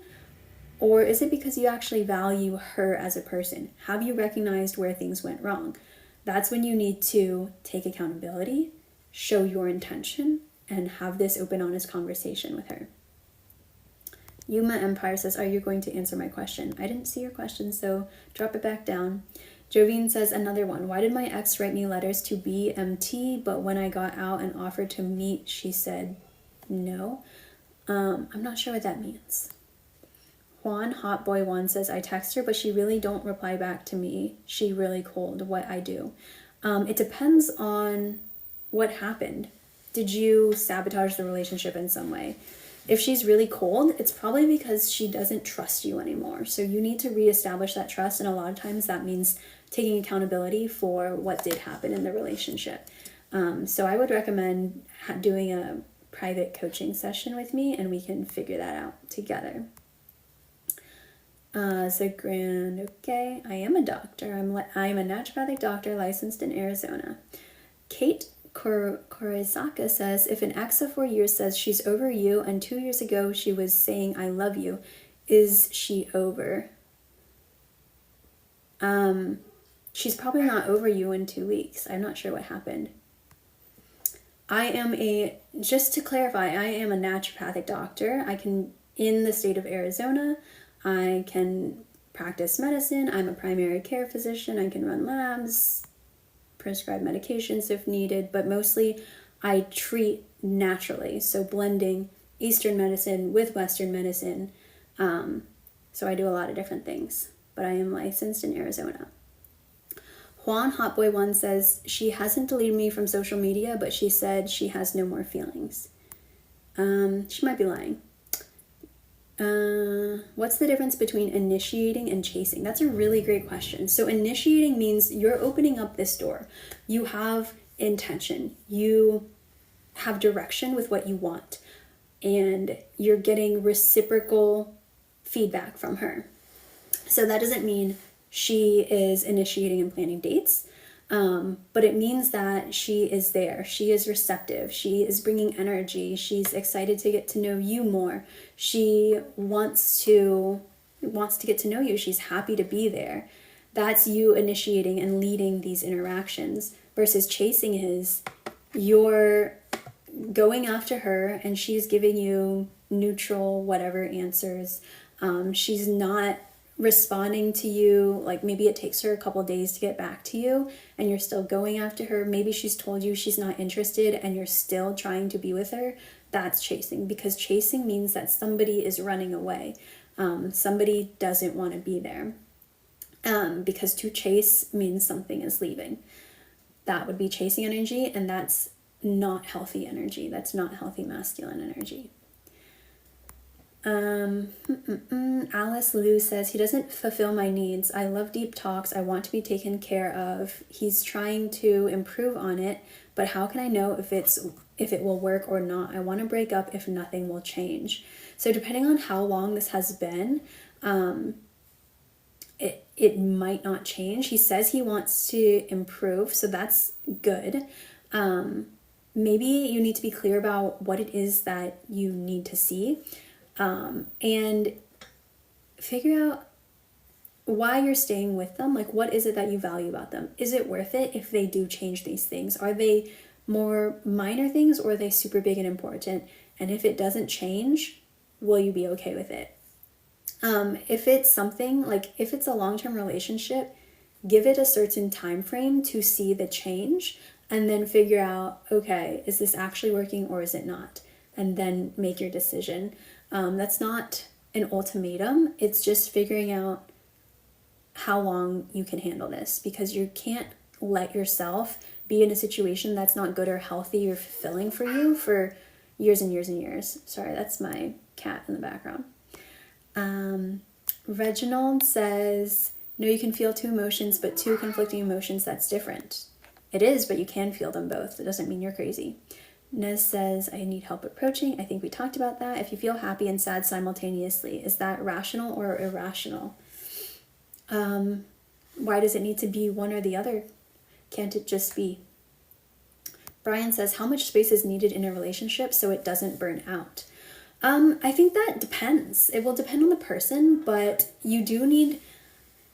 Or is it because you actually value her as a person? Have you recognized where things went wrong? That's when you need to take accountability, show your intention, and have this open, honest conversation with her. Yuma Empire says, are you going to answer my question? I didn't see your question, so drop it back down. Jovine says, another one. Why did my ex write me letters to BMT, but when I got out and offered to meet, she said no? I'm not sure what that means. Juan Hotboy1 says, I text her, but she really don't reply back to me. She really cold. What I do? It depends on what happened. Did you sabotage the relationship in some way? If she's really cold, it's probably because she doesn't trust you anymore. So you need to reestablish that trust, and a lot of times that means taking accountability for what did happen in the relationship. So I would recommend doing a private coaching session with me, and we can figure that out together. Okay, I am a doctor. I'm a naturopathic doctor licensed in Arizona. Kate Korizaka says, if an ex of 4 years says she's over you and 2 years ago she was saying I love you, is she over? She's probably not over you in 2 weeks. I'm not sure what happened. Just to clarify, I am a naturopathic doctor. In the state of Arizona, I can practice medicine. I'm a primary care physician. I can run labs, prescribe medications if needed, but mostly I treat naturally. So blending Eastern medicine with Western medicine. So I do a lot of different things, but I am licensed in Arizona. Juan Hotboy1 says, she hasn't deleted me from social media, but she said she has no more feelings. She might be lying. What's the difference between initiating and chasing? That's a really great question. So initiating means you're opening up this door. You have intention. You have direction with what you want. And you're getting reciprocal feedback from her. So that doesn't mean she is initiating and planning dates. But it means that she is there. She is receptive. She is bringing energy. She's excited to get to know you more. She wants to get to know you. She's happy to be there. That's you initiating and leading these interactions, versus chasing is you're going after her and she's giving you neutral whatever answers. She's not responding to you. Like maybe it takes her a couple days to get back to you and you're still going after her. Maybe she's told you she's not interested and you're still trying to be with her. That's chasing, because chasing means that somebody is running away. Somebody doesn't want to be there. Because to chase means something is leaving. That would be chasing energy, and that's not healthy energy. That's not healthy masculine energy. Alice Lou says, he doesn't fulfill my needs. I love deep talks. I want to be taken care of. He's trying to improve on it, but how can I know if it will work or not? I want to break up if nothing will change. So depending on how long this has been, it might not change. He says he wants to improve, so that's good. Maybe you need to be clear about what it is that you need to see, and figure out why you're staying with them. Like, what is it that you value about them? Is it worth it if they do change these things? Are they more minor things, or are they super big and important? And if it doesn't change, will you be okay with it? If it's something like, if it's a long-term relationship, give it a certain time frame to see the change, and then figure out, okay, is this actually working or is it not? And then make your decision. That's not an ultimatum. It's just figuring out how long you can handle this, because you can't let yourself be in a situation that's not good or healthy or fulfilling for you for years and years and years. Sorry, that's my cat in the background. Reginald says, no, you can feel two emotions, but two conflicting emotions, that's different. It is, but you can feel them both. It doesn't mean you're crazy. Nez says, I need help approaching. I think we talked about that. If you feel happy and sad simultaneously, is that rational or irrational? Why does it need to be one or the other? Can't it just be? Brian says, how much space is needed in a relationship so it doesn't burn out? I think that depends. It will depend on the person, but you do need,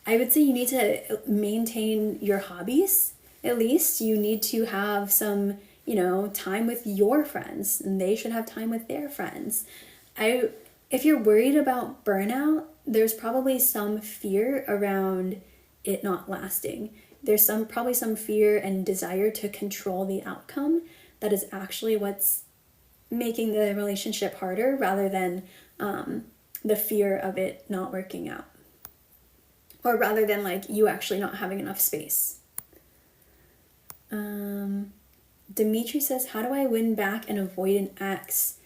I would say you need to maintain your hobbies. At least you need to have some, time with your friends, and they should have time with their friends. If you're worried about burnout, there's probably some fear around it not lasting. There's probably some fear and desire to control the outcome that is actually what's making the relationship harder, rather than the fear of it not working out, or rather than like you actually not having enough space. Dimitri says, how do I win back an avoidant ex?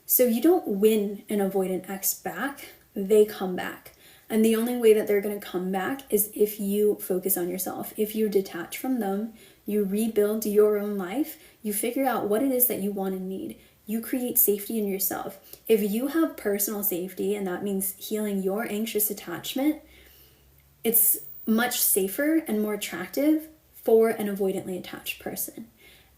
So you don't win an avoidant ex back, they come back. And the only way that they're going to come back is if you focus on yourself. If you detach from them, you rebuild your own life, you figure out what it is that you want and need. You create safety in yourself. If you have personal safety, and that means healing your anxious attachment, it's much safer and more attractive for an avoidantly attached person.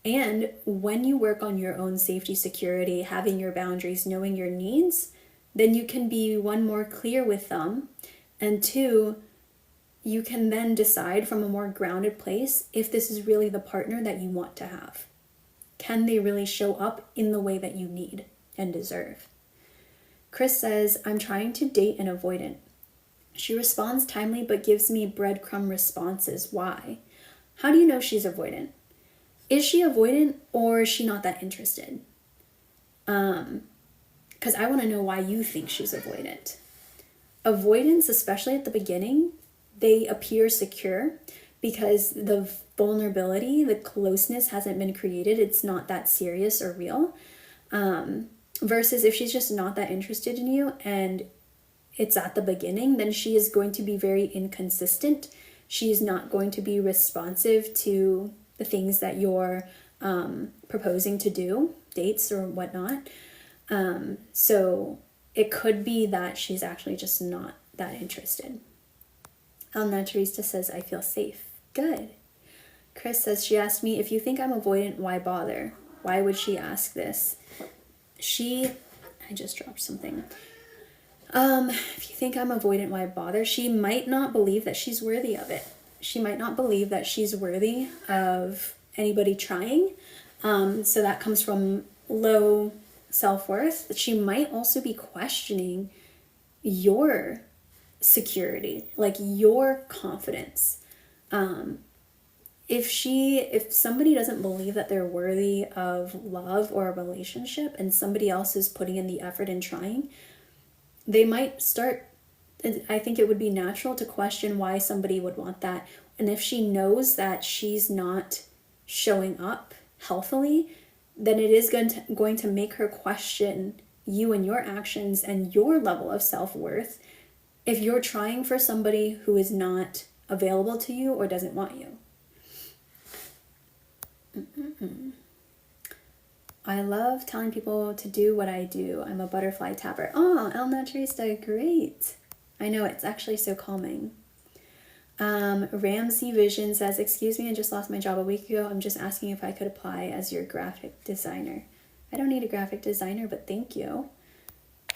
And when you work on your own safety, security, having your boundaries, knowing your needs, then you can be, one, more clear with them, and two, you can then decide from a more grounded place if this is really the partner that you want to have. Can they really show up in the way that you need and deserve? Chris says, I'm trying to date an avoidant. She responds timely but gives me breadcrumb responses. Why? How do you know she's avoidant? Is she avoidant, or is she not that interested? Because I want to know why you think she's avoidant. Avoidance, especially at the beginning, they appear secure because the vulnerability, the closeness hasn't been created. It's not that serious or real. Versus if she's just not that interested in you and it's at the beginning, then she is going to be very inconsistent. She is not going to be responsive to the things that you're proposing to do, dates or whatnot. So it could be that she's actually just not that interested. El Naturista says, I feel safe. Good. Chris says, she asked me, if you think I'm avoidant, why bother? Why would she ask this? I just dropped something. If you think I'm avoidant, why bother? She might not believe that she's worthy of it. She might not believe that she's worthy of anybody trying. So that comes from low self-worth, she might also be questioning your security, like your confidence. If somebody doesn't believe that they're worthy of love or a relationship, and somebody else is putting in the effort and trying, they might start, I think it would be natural to question why somebody would want that. And if she knows that she's not showing up healthily, then it is going to make her question you and your actions and your level of self-worth if you're trying for somebody who is not available to you or doesn't want you. I love telling people to do what I do. I'm a butterfly tapper. Oh, El Naturista, great. I know, it's actually so calming. Ramsey Vision says, excuse me, I just lost my job a week ago. I'm just asking if I could apply as your graphic designer. I don't need a graphic designer, but thank you.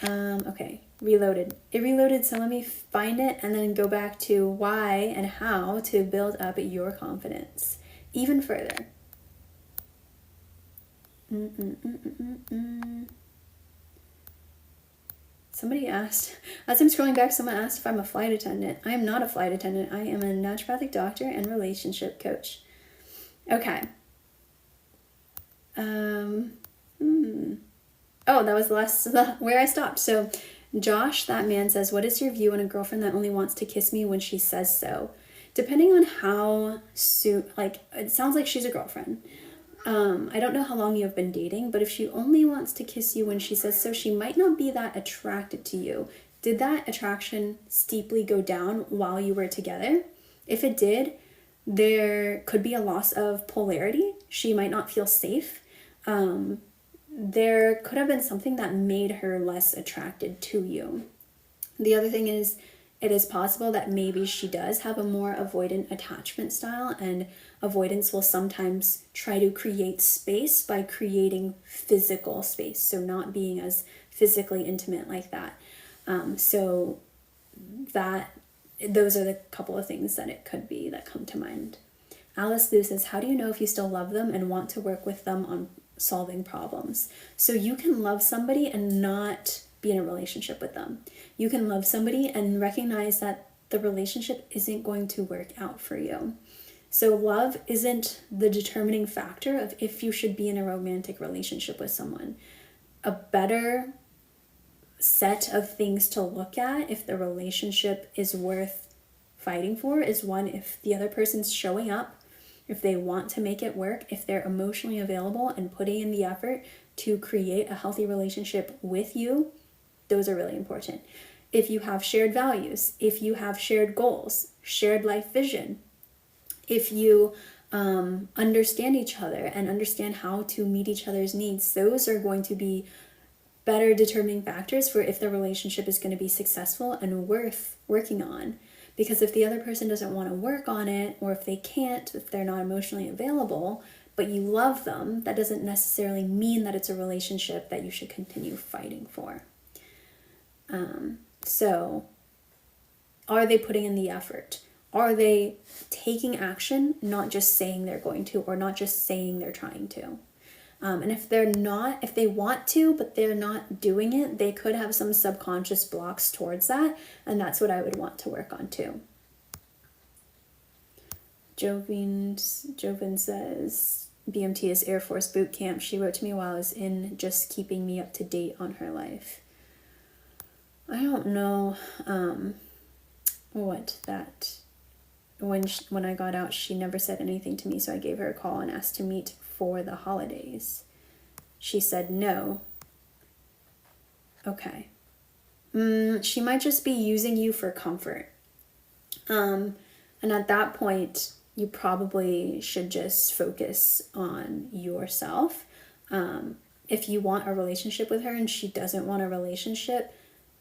Okay, reloaded. It reloaded, so let me find it and then go back to why and how to build up your confidence even further. Somebody asked, as I'm scrolling back, someone asked if I'm a flight attendant. I am not a flight attendant. I am a naturopathic doctor and relationship coach. Okay. Oh, that was the last, where I stopped. So Josh, that man, says, what is your view on a girlfriend that only wants to kiss me when she says so? Depending on how soon, like, it sounds like she's a girlfriend. I don't know how long you have been dating, but if she only wants to kiss you when she says so, she might not be that attracted to you. Did that attraction steeply go down while you were together? If it did, there could be a loss of polarity. She might not feel safe. There could have been something that made her less attracted to you. The other thing is, it is possible that maybe she does have a more avoidant attachment style, and avoidance will sometimes try to create space by creating physical space, so not being as physically intimate like that. So that those are the couple of things that it could be that come to mind. Alice Lou says, how do you know if you still love them and want to work with them on solving problems? So you can love somebody and not be in a relationship with them. You can love somebody and recognize that the relationship isn't going to work out for you. So love isn't the determining factor of if you should be in a romantic relationship with someone. A better set of things to look at if the relationship is worth fighting for is, one, if the other person's showing up, if they want to make it work, if they're emotionally available and putting in the effort to create a healthy relationship with you. Those are really important. If you have shared values, if you have shared goals, shared life vision, if you understand each other and understand how to meet each other's needs, those are going to be better determining factors for if the relationship is going to be successful and worth working on. Because if the other person doesn't want to work on it, or if they can't, if they're not emotionally available, but you love them, that doesn't necessarily mean that it's a relationship that you should continue fighting for. So are they putting in the effort? Are they taking action, not just saying they're going to, or not just saying they're trying to? And if they're not, if they want to, but they're not doing it, they could have some subconscious blocks towards that. And that's what I would want to work on too. Joven says, BMT is Air Force boot camp. She wrote to me while I was in, just keeping me up to date on her life. I don't know what that, when I got out, she never said anything to me, so I gave her a call and asked to meet for the holidays. She said no. Okay. She might just be using you for comfort. And at that point, you probably should just focus on yourself. If you want a relationship with her and she doesn't want a relationship,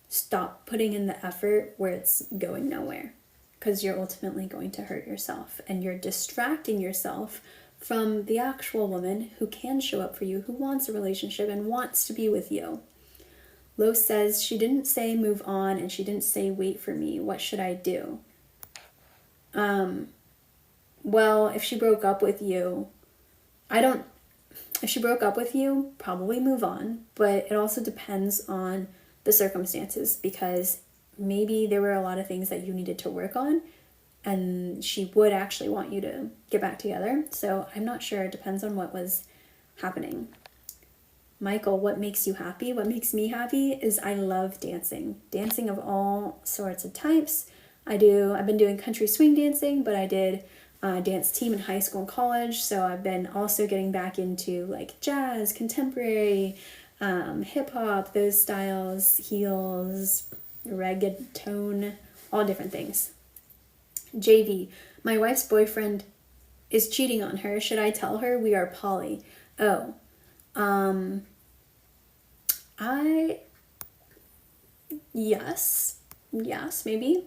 stop putting in the effort where it's going nowhere, because you're ultimately going to hurt yourself and you're distracting yourself from the actual woman who can show up for you, who wants a relationship and wants to be with you. Lo says, she didn't say move on and she didn't say wait for me. What should I do? Well, if she broke up with you, If she broke up with you, probably move on, but it also depends on the circumstances, because maybe there were a lot of things that you needed to work on and she would actually want you to get back together. So I'm not sure. It depends on what was happening. Michael, what makes you happy? What makes me happy is I love dancing. Dancing of all sorts of types. I've been doing country swing dancing, but I did dance team in high school and college. So I've been also getting back into like jazz, contemporary, hip hop, those styles, heels, reggaeton, all different things. JV, my wife's boyfriend is cheating on her. Should I tell her we are poly? Oh, yes, maybe.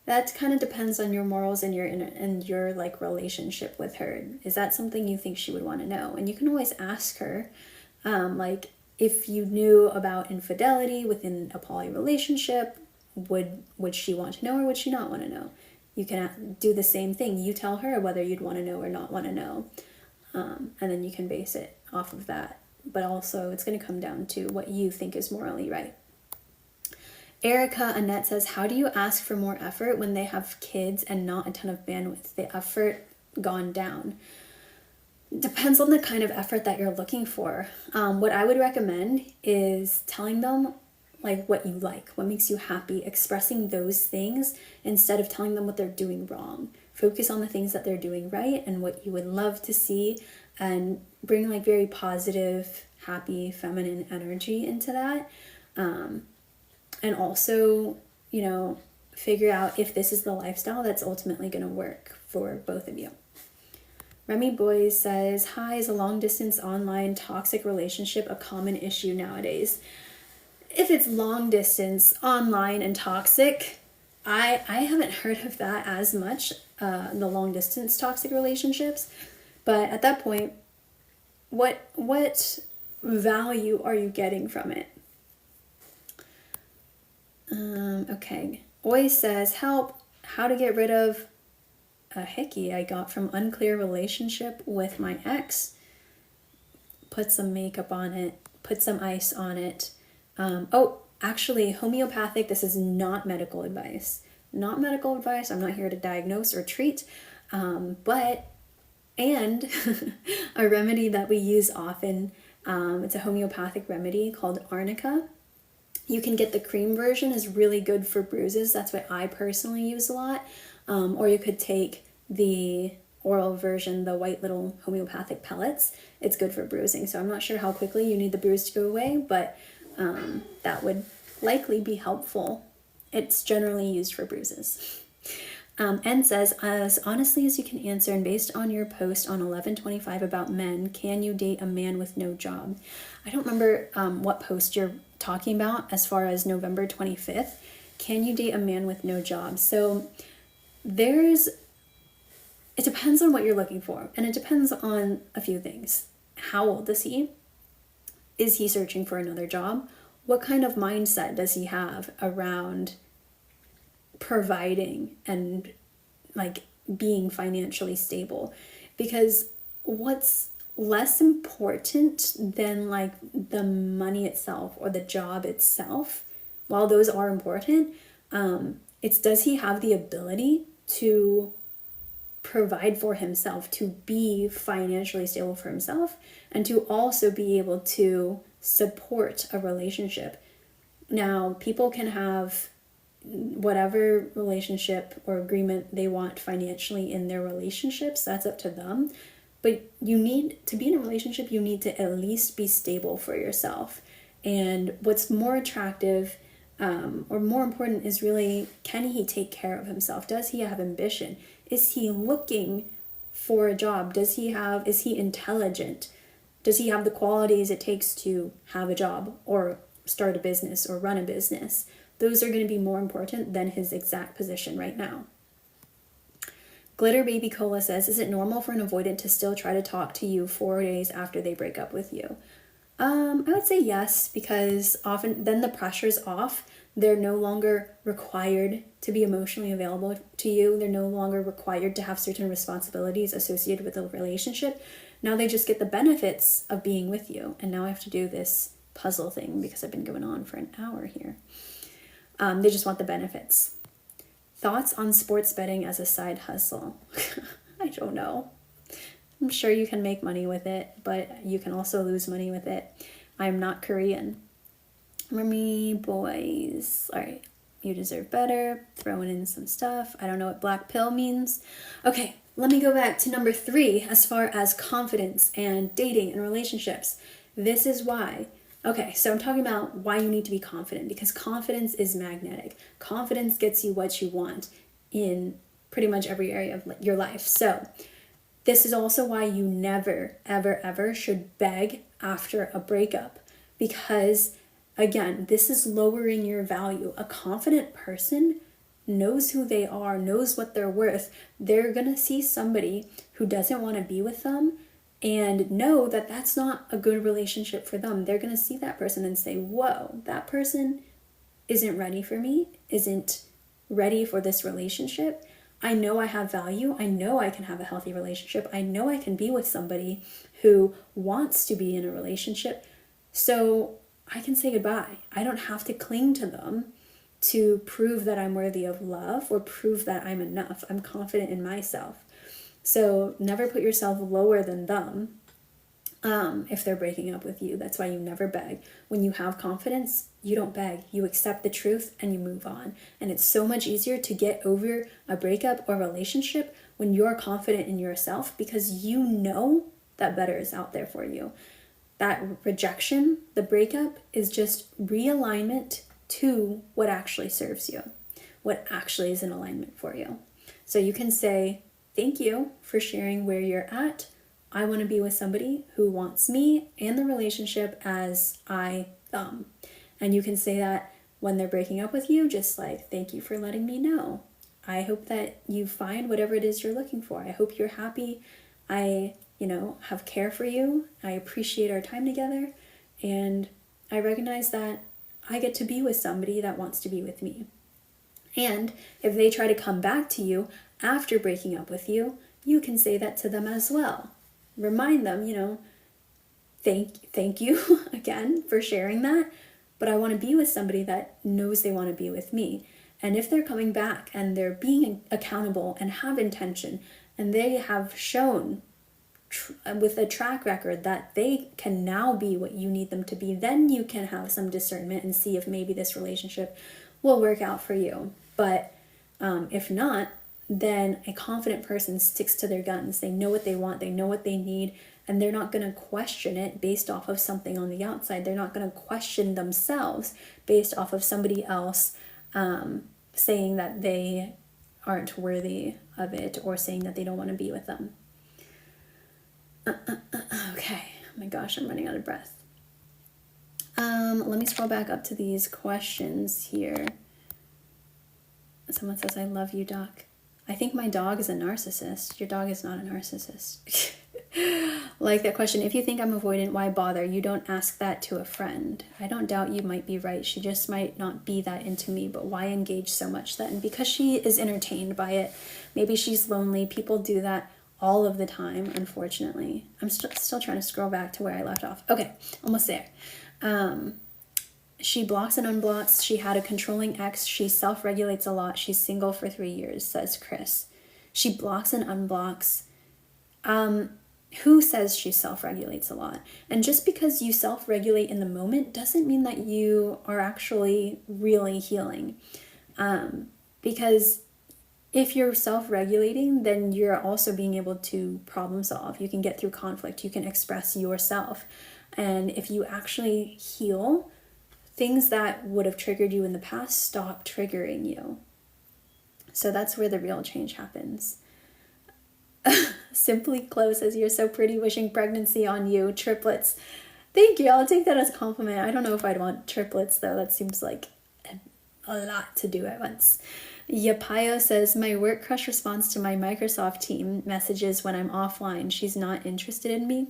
That kind of depends on your morals and your like relationship with her. Is that something you think she would want to know? And you can always ask her, like if you knew about infidelity within a poly relationship, would she want to know or would she not want to know? You can do the same thing. You tell her whether you'd want to know or not want to know, and then you can base it off of that. But also, it's going to come down to what you think is morally right. Erica Annette says, how do you ask for more effort when they have kids and not a ton of bandwidth? The effort gone down. Depends on the kind of effort that you're looking for. What I would recommend is telling them like what you like, what makes you happy, expressing those things instead of telling them what they're doing wrong. Focus on the things that they're doing right and what you would love to see, and bring like very positive, happy, feminine energy into that. And also, figure out if this is the lifestyle that's ultimately going to work for both of you. Remy Boys says, hi, is a long distance online toxic relationship a common issue nowadays? If it's long distance, online, and toxic, I haven't heard of that as much, the long distance toxic relationships. But at that point, what value are you getting from it? Okay. Oi says, help, how to get rid of a hickey I got from unclear relationship with my ex. Put some makeup on it, put some ice on it. Actually, homeopathic, this is not medical advice. Not medical advice. I'm not here to diagnose or treat. But a remedy that we use often, it's a homeopathic remedy called arnica. You can get the cream version, is really good for bruises. That's what I personally use a lot. Or you could take the oral version, the white little homeopathic pellets. It's good for bruising. So I'm not sure how quickly you need the bruise to go away, but that would likely be helpful. It's generally used for bruises. N says, as honestly as you can answer and based on your post on 11/25 about men, can you date a man with no job? I don't remember what post you're talking about as far as November 25th. Can you date a man with no job? So it depends on what you're looking for, and it depends on a few things. How old is he? Is he searching for another job? What kind of mindset does he have around providing and like being financially stable? Because what's less important than like the money itself or the job itself, while those are important, it's does he have the ability to provide for himself, to be financially stable for himself, and to also be able to support a relationship. Now, people can have whatever relationship or agreement they want financially in their relationships. That's up to them. But you need to be in a relationship, you need to at least be stable for yourself. And what's more attractive or more important is really, can he take care of himself? Does he have ambition? Is he looking for a job? Is he intelligent? Does he have the qualities it takes to have a job or start a business or run a business? Those are going to be more important than his exact position right now. Glitter Baby Cola says, is it normal for an avoidant to still try to talk to you 4 days after they break up with you? I would say yes, because often then the pressure's off. They're no longer required to be emotionally available to you. They're no longer required to have certain responsibilities associated with the relationship. Now they just get the benefits of being with you. And now I have to do this puzzle thing because I've been going on for an hour here. They just want the benefits. Thoughts on sports betting as a side hustle? I don't know. I'm sure you can make money with it, but you can also lose money with it. I'm not Korean. Remy boys. All right. You deserve better. Throwing in some stuff. I don't know what black pill means. Okay. Let me go back to number 3 as far as confidence and dating and relationships. This is why. Okay, so I'm talking about why you need to be confident, because confidence is magnetic. Confidence gets you what you want in pretty much every area of your life. So this is also why you never, ever, ever should beg after a breakup, because again, this is lowering your value. A confident person knows who they are, knows what they're worth. They're going to see somebody who doesn't want to be with them and know that that's not a good relationship for them. They're going to see that person and say, whoa, that person isn't ready for me, isn't ready for this relationship. I know I have value. I know I can have a healthy relationship. I know I can be with somebody who wants to be in a relationship. So I can say goodbye. I don't have to cling to them to prove that I'm worthy of love or prove that I'm enough. I'm confident in myself. So never put yourself lower than them if they're breaking up with you. That's why you never beg. When you have confidence, you don't beg. You accept the truth and you move on. And it's so much easier to get over a breakup or relationship when you're confident in yourself, because you know that better is out there for you. That rejection, the breakup, is just realignment to what actually serves you, what actually is in alignment for you. So you can say, thank you for sharing where you're at. I want to be with somebody who wants me and the relationship as I am. And you can say that when they're breaking up with you, just like, thank you for letting me know. I hope that you find whatever it is you're looking for. I hope you're happy. I, have care for you. I appreciate our time together. And I recognize that I get to be with somebody that wants to be with me. And if they try to come back to you after breaking up with you, you can say that to them as well. Remind them, thank you again for sharing that, but I want to be with somebody that knows they want to be with me. And if they're coming back and they're being accountable and have intention, and they have shown with a track record that they can now be what you need them to be, then you can have some discernment and see if maybe this relationship will work out for you. But if not, then a confident person sticks to their guns. They know what they want, they know what they need, and they're not going to question it based off of something on the outside. They're not going to question themselves based off of somebody else saying that they aren't worthy of it or saying that they don't want to be with them. Okay. Oh my gosh, I'm running out of breath. Let me scroll back up to these questions here. Someone says, I love you, Doc. I think my dog is a narcissist. Your dog is not a narcissist. Like that question, if you think I'm avoidant, why bother? You don't ask that to a friend. I don't doubt you might be right. She just might not be that into me, but why engage so much then? Because she is entertained by it. Maybe she's lonely. People do that all of the time, unfortunately. I'm still trying to scroll back to where I left off. Okay, almost there. She blocks and unblocks. She had a controlling ex. She self-regulates a lot. She's single for 3 years, says Chris. She blocks and unblocks. Who says she self-regulates a lot? And just because you self-regulate in the moment doesn't mean that you are actually really healing. Because if you're self-regulating, then you're also being able to problem solve. You can get through conflict. You can express yourself. And if you actually heal, things that would have triggered you in the past stop triggering you. So that's where the real change happens. Simply Close says, you're so pretty, wishing pregnancy on you. Triplets. Thank you. I'll take that as a compliment. I don't know if I'd want triplets, though. That seems like a lot to do at once. Yapayo says, my work crush responds to my Microsoft team messages when I'm offline. She's not interested in me, ?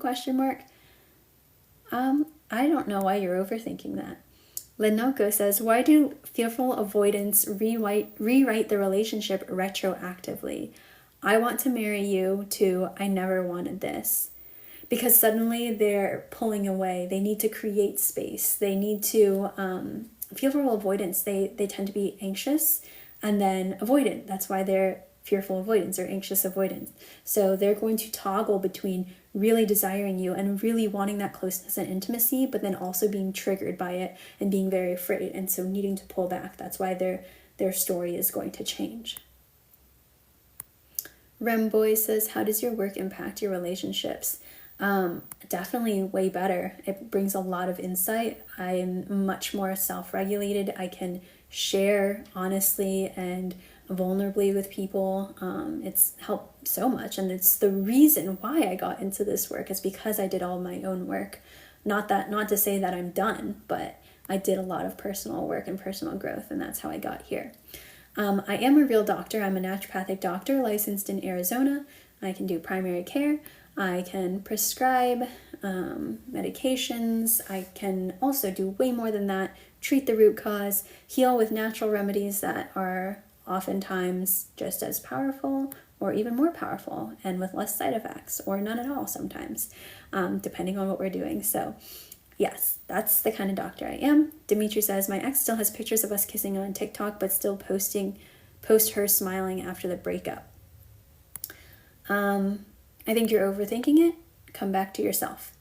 I don't know why you're overthinking that. Lenoko says, why do fearful avoidance rewrite the relationship retroactively? I want to marry you to I never wanted this. because suddenly they're pulling away. They need to create space. They need to, fearful avoidance, they tend to be anxious and then avoidant. That's why they're fearful avoidance or anxious avoidance. So they're going to toggle between really desiring you and really wanting that closeness and intimacy, but then also being triggered by it and being very afraid, and so needing to pull back. That's why their story is going to change. Remboy says, how does your work impact your relationships? Definitely way better. It brings a lot of insight. I'm much more self-regulated. I can share honestly and vulnerably with people. It's helped so much, and it's the reason why I got into this work, is because I did all my own work. Not to say that I'm done, but I did a lot of personal work and personal growth, and that's how I got here. I am a real doctor. I'm a naturopathic doctor licensed in Arizona. I can do primary care. I can prescribe medications. I can also do way more than that. Treat the root cause, heal with natural remedies that are oftentimes just as powerful or even more powerful, and with less side effects or none at all sometimes, depending on what we're doing. So yes, that's the kind of doctor I am. Dimitri says, my ex still has pictures of us kissing on TikTok, but still post her smiling after the breakup. I think you're overthinking it. Come back to yourself.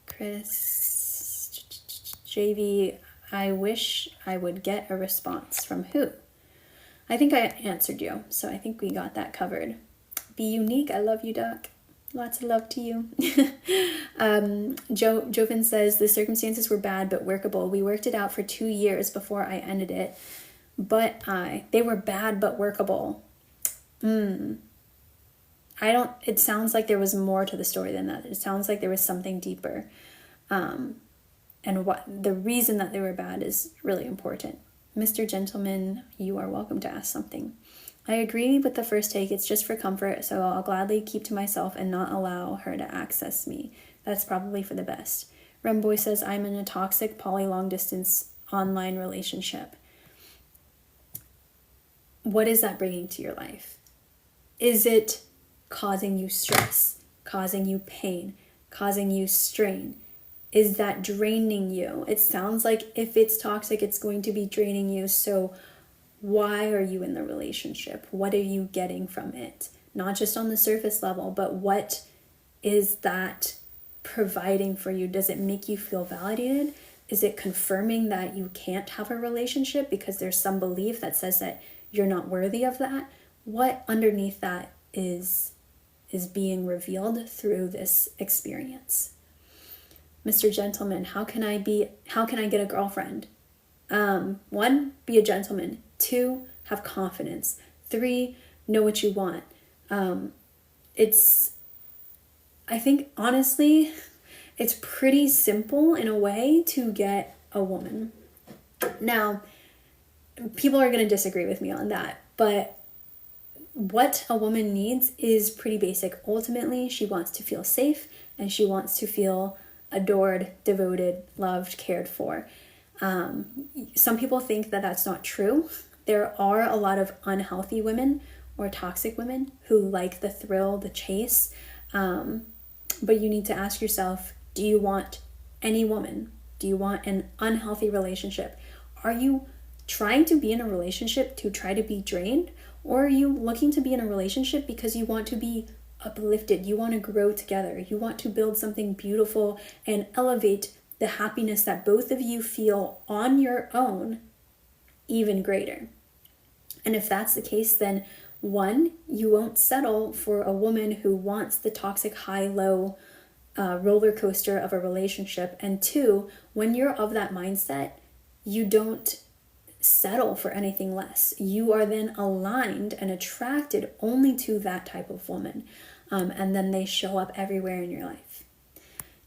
Chris, JV, I wish I would get a response from who? I think I answered you, so I think we got that covered. Be unique. I love you, Doc. Lots of love to you. Joven says, the circumstances were bad but workable. We worked it out for 2 years before I ended it. They were bad but workable. It sounds like there was more to the story than that. It sounds like there was something deeper. And what the reason that they were bad is really important. Mr. Gentleman, you are welcome to ask something. I agree with the first take. It's just for comfort, so I'll gladly keep to myself and not allow her to access me. That's probably for the best. Remboy says, I'm in a toxic poly long distance online relationship. What is that bringing to your life? Is it causing you stress, causing you pain, causing you strain? Is that draining you? It sounds like if it's toxic, it's going to be draining you. So why are you in the relationship? What are you getting from it? Not just on the surface level, but what is that providing for you? Does it make you feel validated? Is it confirming that you can't have a relationship because there's some belief that says that you're not worthy of that? What underneath that is being revealed through this experience? Mr. Gentleman, how can I get a girlfriend? 1, be a gentleman. 2, have confidence. 3, know what you want. I think honestly, it's pretty simple in a way to get a woman. Now, people are going to disagree with me on that, but what a woman needs is pretty basic. Ultimately, she wants to feel safe and she wants to feel adored, devoted, loved, cared for. Some people think that that's not true. There are a lot of unhealthy women or toxic women who like the thrill, the chase. But you need to ask yourself, do you want any woman? Do you want an unhealthy relationship? Are you trying to be in a relationship to try to be drained? Or are you looking to be in a relationship because you want to be uplifted? You want to grow together. You want to build something beautiful and elevate the happiness that both of you feel on your own even greater. And if that's the case, then 1, you won't settle for a woman who wants the toxic high-low roller coaster of a relationship. And 2, when you're of that mindset, you don't settle for anything less. You are then aligned and attracted only to that type of woman. And then they show up everywhere in your life.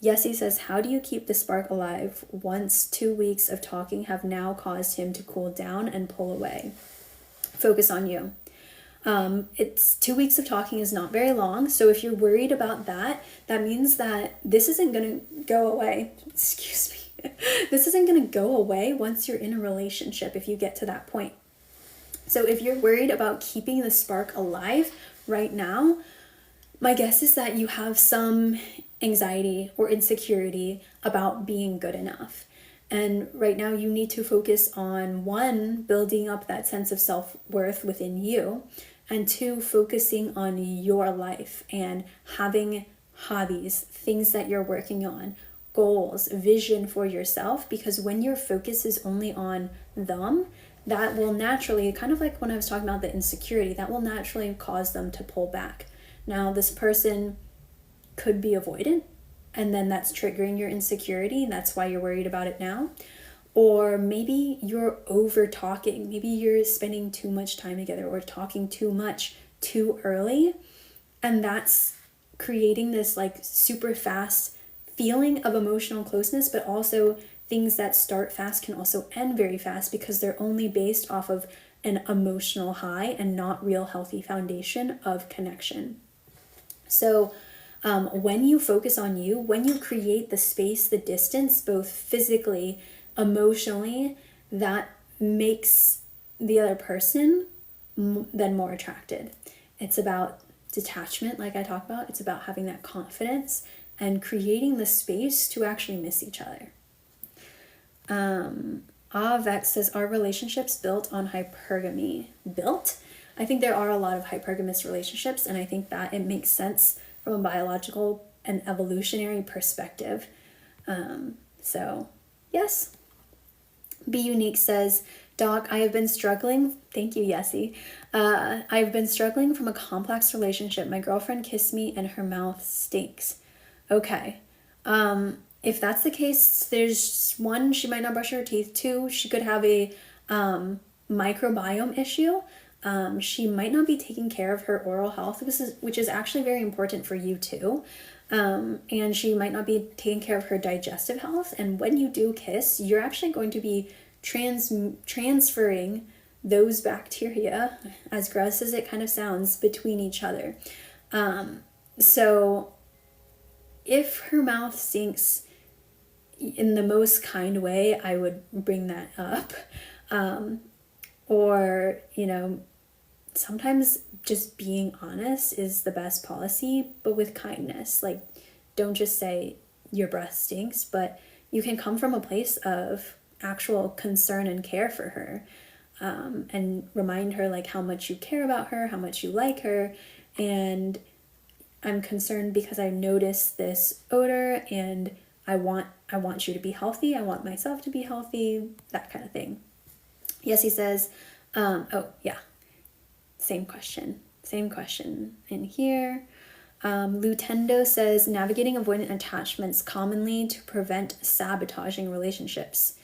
Yessie says, how do you keep the spark alive once 2 weeks of talking have now caused him to cool down and pull away? Focus on you. It's 2 weeks of talking is not very long. So if you're worried about that, that means that this isn't going to go away. Excuse me. This isn't going to go away once you're in a relationship if you get to that point. So if you're worried about keeping the spark alive right now, My guess is that you have some anxiety or insecurity about being good enough. And right now, you need to focus on one, building up that sense of self-worth within you, and two, focusing on your life and having hobbies, things that you're working on, goals, vision for yourself. Because when your focus is only on them, that will naturally, kind of like when I was talking about the insecurity, that will naturally cause them to pull back. Now, this person could be avoidant, and then that's triggering your insecurity. That's why you're worried about it now. Or maybe you're over talking. Maybe you're spending too much time together or talking too much too early. And that's creating this like super fast feeling of emotional closeness, but also things that start fast can also end very fast because they're only based off of an emotional high and not real healthy foundation of connection. So when you focus on you, when you create the space, the distance, both physically, emotionally, that makes the other person then more attracted. It's about detachment, like I talked about. It's about having that confidence and creating the space to actually miss each other. Vex says, are relationships built on hypergamy? Built? I think there are a lot of hypergamous relationships, and I think that it makes sense from a biological and evolutionary perspective. So, yes. Be Unique says, Doc, I have been struggling. Thank you, Yessie. I've been struggling from a complex relationship. My girlfriend kissed me and her mouth stinks. Okay. If that's the case, there's one, she might not brush her teeth. Two, she could have a microbiome issue. She might not be taking care of her oral health, which is actually very important for you too. And she might not be taking care of her digestive health. And when you do kiss, you're actually going to be transferring those bacteria, as gross as it kind of sounds, between each other. So if her mouth stinks in the most kind way, I would bring that up. Or, sometimes just being honest is the best policy, but with kindness. Like, don't just say your breath stinks, but you can come from a place of actual concern and care for her, and remind her like how much you care about her, how much you like her, and I'm concerned because I noticed this odor and I want you to be healthy. I want myself to be healthy, that kind of thing. Yes, he says, same question in here. Lutendo says, navigating avoidant attachments commonly to prevent sabotaging relationships.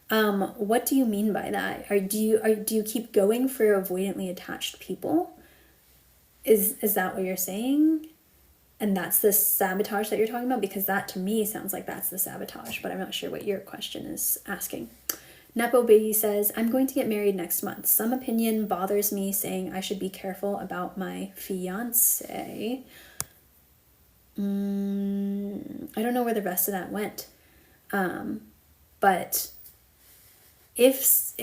What do you mean by that? Do you keep going for avoidantly attached people? Is that what you're saying? And that's the sabotage that you're talking about? Because that to me sounds like that's the sabotage, but I'm not sure what your question is asking. Nepo Baby says, I'm going to get married next month. Some opinion bothers me saying I should be careful about my fiance. I don't know where the rest of that went. But if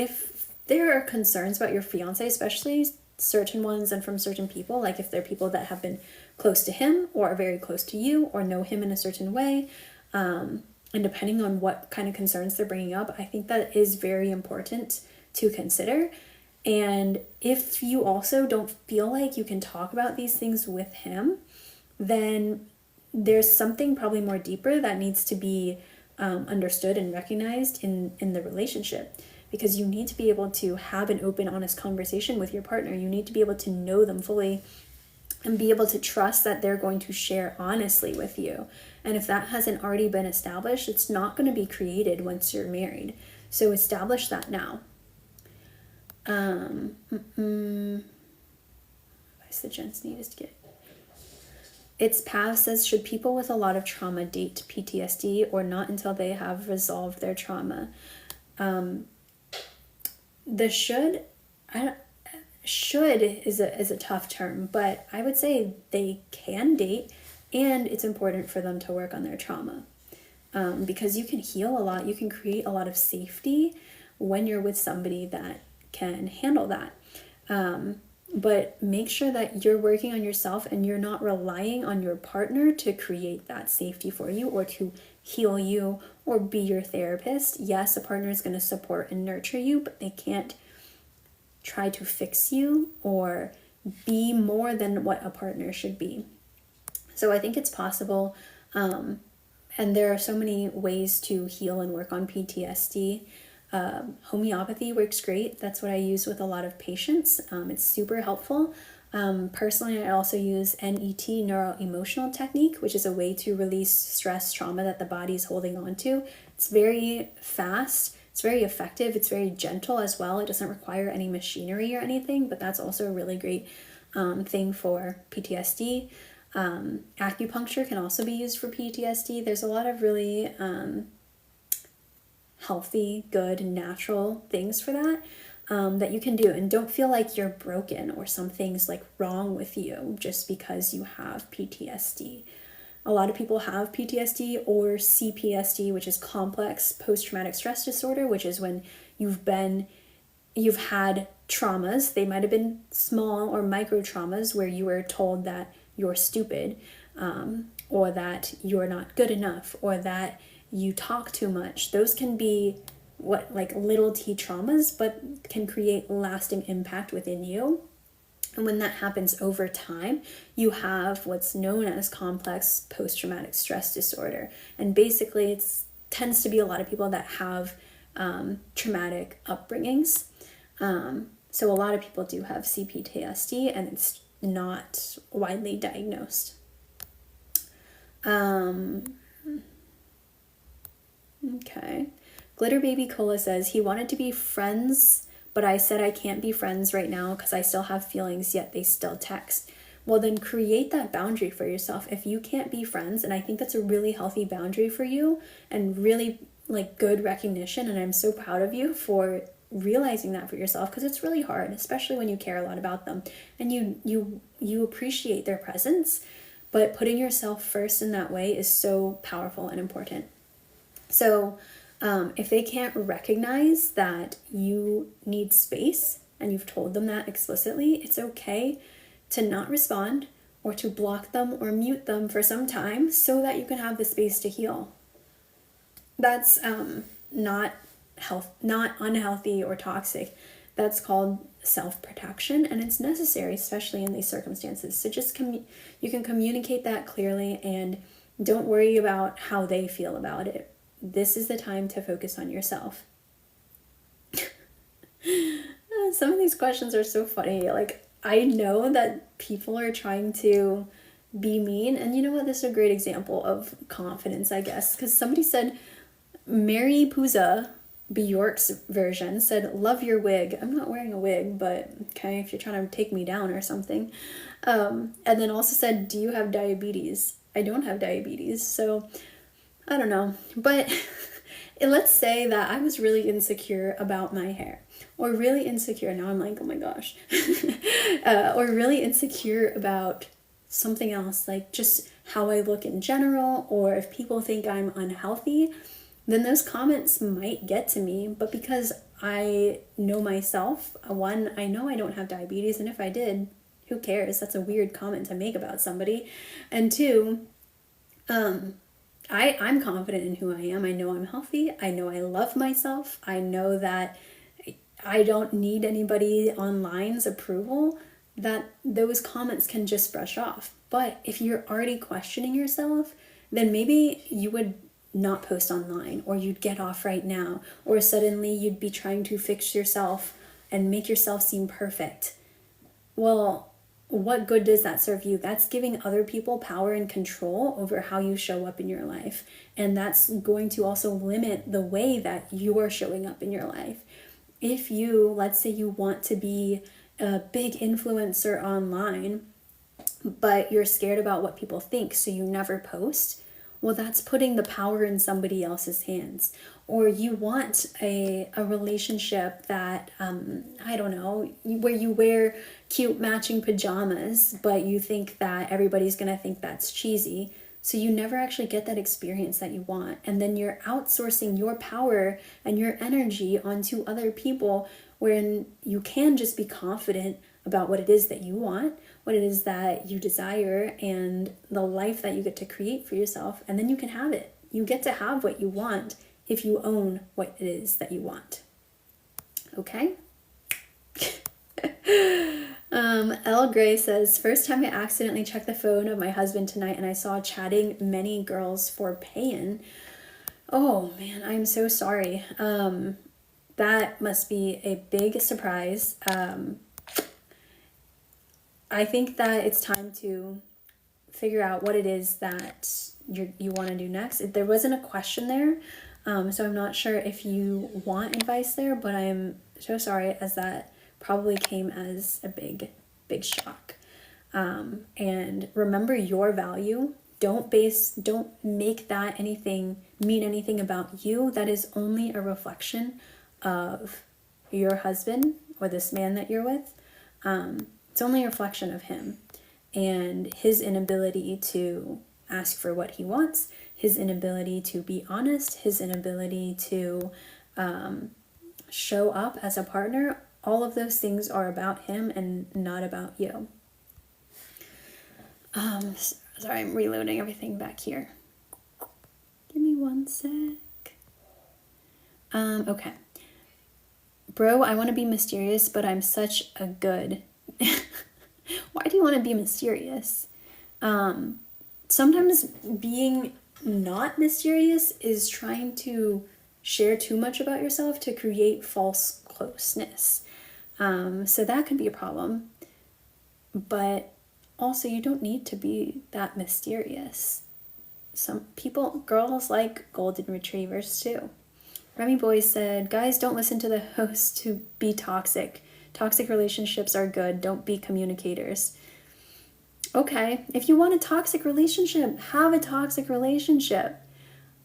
there are concerns about your fiance, especially certain ones and from certain people, like if they're people that have been close to him or are very close to you or know him in a certain way, and depending on what kind of concerns they're bringing up, I think that is very important to consider. And if you also don't feel like you can talk about these things with him, then there's something probably more deeper that needs to be understood and recognized in the relationship. Because you need to be able to have an open, honest conversation with your partner. You need to be able to know them fully and be able to trust that they're going to share honestly with you. And if that hasn't already been established, it's not going to be created once you're married. So establish that now. Advice the gents need is to get. It's Pav says, should people with a lot of trauma date PTSD or not until they have resolved their trauma? The should is a tough term, but I would say they can date, and it's important for them to work on their trauma, because you can heal a lot. You can create a lot of safety when you're with somebody that can handle that. but make sure that you're working on yourself and you're not relying on your partner to create that safety for you or to heal you or be your therapist. Yes, a partner is going to support and nurture you, but they can't try to fix you or be more than what a partner should be. So I think it's possible, and there are so many ways to heal and work on PTSD. Homeopathy works great. That's what I use with a lot of patients. It's super helpful. Personally, I also use NET, neuro-emotional technique, which is a way to release stress, trauma that the body is holding on to. It's very fast. It's very effective. It's very gentle as well. It doesn't require any machinery or anything, but that's also a really great thing for PTSD. Acupuncture can also be used for PTSD. There's a lot of really healthy, good, natural things for that that you can do. And don't feel like you're broken or something's like wrong with you just because you have PTSD. A lot of people have PTSD or CPSD, which is complex post-traumatic stress disorder, which is when you've had traumas. They might have been small or micro traumas where you were told that you're stupid, or that you're not good enough, or that you talk too much. Those can be like little t traumas, but can create lasting impact within you. And when that happens over time, you have what's known as complex post-traumatic stress disorder. And basically it tends to be a lot of people that have traumatic upbringings. So a lot of people do have CPTSD, and it's not widely diagnosed. Okay. Glitter Baby Cola says he wanted to be friends, but I said I can't be friends right now because I still have feelings, yet they still text. Well, then create that boundary for yourself. If you can't be friends, and I think that's a really healthy boundary for you and really like good recognition, and I'm so proud of you for realizing that for yourself, because it's really hard, especially when you care a lot about them and you appreciate their presence, but putting yourself first in that way is so powerful and important. So if they can't recognize that you need space and you've told them that explicitly, it's okay to not respond or to block them or mute them for some time so that you can have the space to heal. That's not unhealthy or toxic. That's called self-protection, and it's necessary, especially in these circumstances. So just you can communicate that clearly, and don't worry about how they feel about it. This is the time to focus on yourself. Some of these questions are so funny. Like, I know that people are trying to be mean, and you know what? This is a great example of confidence, I guess, because somebody said, Mary Puza, Bjork's version, said, love your wig. I'm not wearing a wig, but okay, if you're trying to take me down or something. And then also said, do you have diabetes? I don't have diabetes, so I don't know. But let's say that I was really insecure about my hair, or really insecure, now I'm like, oh my gosh, or really insecure about something else, like just how I look in general, or if people think I'm unhealthy, then those comments might get to me. But because I know myself, one, I know I don't have diabetes, and if I did, who cares? That's a weird comment to make about somebody. And two, I'm confident in who I am. I know I'm healthy. I know I love myself. I know that I don't need anybody online's approval, that those comments can just brush off. But if you're already questioning yourself, then maybe you would not post online, or you'd get off right now, or suddenly you'd be trying to fix yourself and make yourself seem perfect. Well, what good does that serve you? That's giving other people power and control over how you show up in your life. And that's going to also limit the way that you are showing up in your life. If you, let's say you want to be a big influencer online, but you're scared about what people think, so you never post, well, that's putting the power in somebody else's hands. Or you want a relationship that, I don't know, where you wear cute matching pajamas, but you think that everybody's going to think that's cheesy. So you never actually get that experience that you want. And then you're outsourcing your power and your energy onto other people, when you can just be confident about what it is that you want, what it is that you desire, and the life that you get to create for yourself, and then you can have it. You get to have what you want if you own what it is that you want. Okay? L. Gray says, first time I accidentally checked the phone of my husband tonight and I saw chatting many girls for paying. Oh man, I'm so sorry. That must be a big surprise. I think that it's time to figure out what it is that you want to do next. There wasn't a question there, so I'm not sure if you want advice there, but I am so sorry, as that probably came as a big shock. And remember your value. Don't make that mean anything about you. That is only a reflection of your husband or this man that you're with. It's only a reflection of him and his inability to ask for what he wants, his inability to be honest, his inability to show up as a partner. All of those things are about him and not about you. Sorry, I'm reloading everything back here. Give me one sec. Okay. Bro, I want to be mysterious, but I'm such a good... Why do you want to be mysterious? Sometimes being not mysterious is trying to share too much about yourself to create false closeness. So that could be a problem. But also, you don't need to be that mysterious. Some people, girls like golden retrievers too. Remy Boy said, guys, don't listen to the host to be toxic. Toxic relationships are good. Don't be communicators. Okay, if you want a toxic relationship, have a toxic relationship.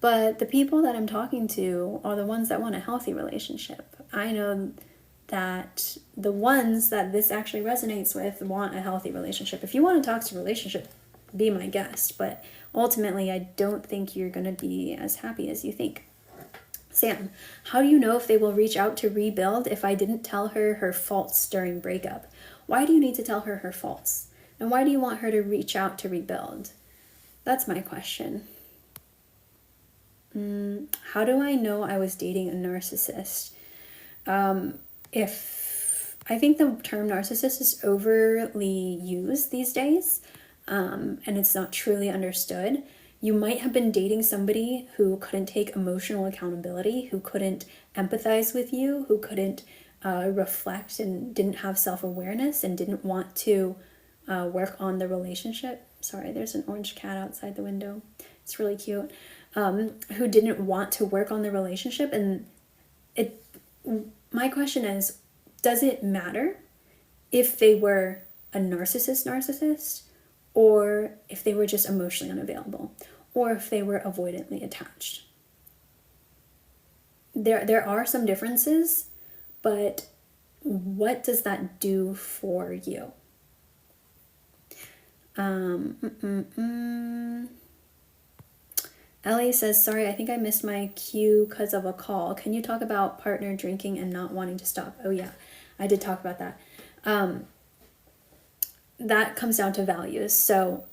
But the people that I'm talking to are the ones that want a healthy relationship. I know that the ones that this actually resonates with want a healthy relationship. If you want a toxic relationship, be my guest. But ultimately, I don't think you're going to be as happy as you think. Sam, how do you know if they will reach out to rebuild if I didn't tell her her faults during breakup? Why do you need to tell her her faults? And why do you want her to reach out to rebuild? That's my question. How do I know I was dating a narcissist? If I think the term narcissist is overly used these days, and it's not truly understood. You might have been dating somebody who couldn't take emotional accountability, who couldn't empathize with you, who couldn't reflect and didn't have self-awareness and didn't want to work on the relationship. Sorry, there's an orange cat outside the window. It's really cute. Who didn't want to work on the relationship. And my question is, does it matter if they were a narcissist, or if they were just emotionally unavailable, or if they were avoidantly attached? There are some differences, but what does that do for you? Ellie says, sorry, I think I missed my cue because of a call. Can you talk about partner drinking and not wanting to stop? Oh yeah, I did talk about that. That comes down to values. So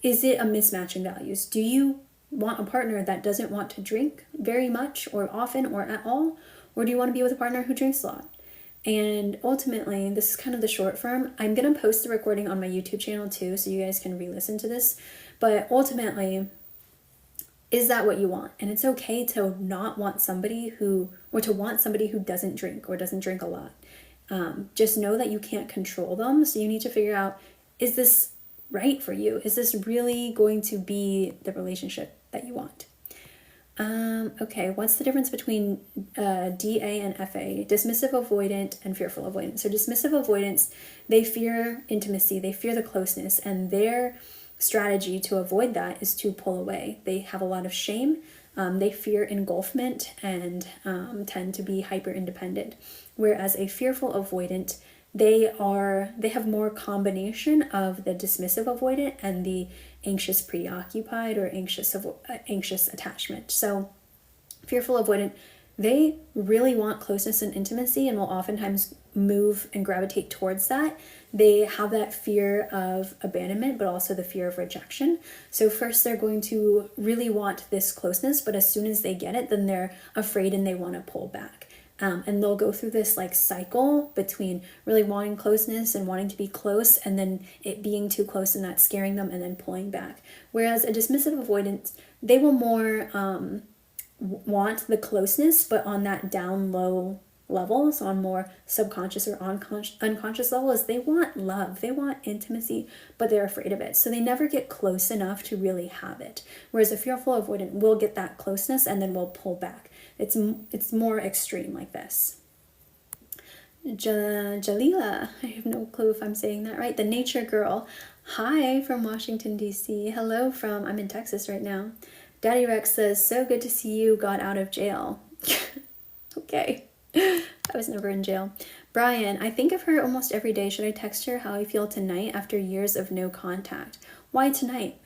is it a mismatch in values? Do you want a partner that doesn't want to drink very much or often or at all? Or do you want to be with a partner who drinks a lot? And ultimately, this is kind of the short form. I'm going to post the recording on my YouTube channel too, so you guys can re-listen to this. But ultimately, is that what you want? And it's okay to not want somebody or to want somebody who doesn't drink or doesn't drink a lot. Just know that you can't control them. So you need to figure out, is this right for you? Is this really going to be the relationship that you want? Okay, what's the difference between DA and FA? Dismissive avoidant and fearful avoidant. So dismissive avoidants, they fear intimacy, they fear the closeness, and their strategy to avoid that is to pull away. They have a lot of shame, they fear engulfment, and tend to be hyper independent. Whereas a fearful avoidant, they have more combination of the dismissive avoidant and the anxious preoccupied or anxious attachment. So fearful avoidant They really want closeness and intimacy and will oftentimes move and gravitate towards that. They have that fear of abandonment, but also the fear of rejection. So first they're going to really want this closeness, but as soon as they get it, then they're afraid and they want to pull back. And they'll go through this like cycle between really wanting closeness and wanting to be close, and then it being too close and that scaring them, and then pulling back. Whereas a dismissive avoidant, they will more want the closeness, but on that down low level, so on more subconscious or unconscious levels, they want love, they want intimacy, but they're afraid of it. So they never get close enough to really have it. Whereas a fearful avoidant will get that closeness and then will pull back. It's more extreme like this. Jalila, I have no clue if I'm saying that right. The Nature Girl. Hi from Washington, D.C. Hello from, I'm in Texas right now. Daddy Rex says, so good to see you got out of jail. Okay. I was never in jail. Brian, I think of her almost every day. Should I text her how I feel tonight after years of no contact? Why tonight?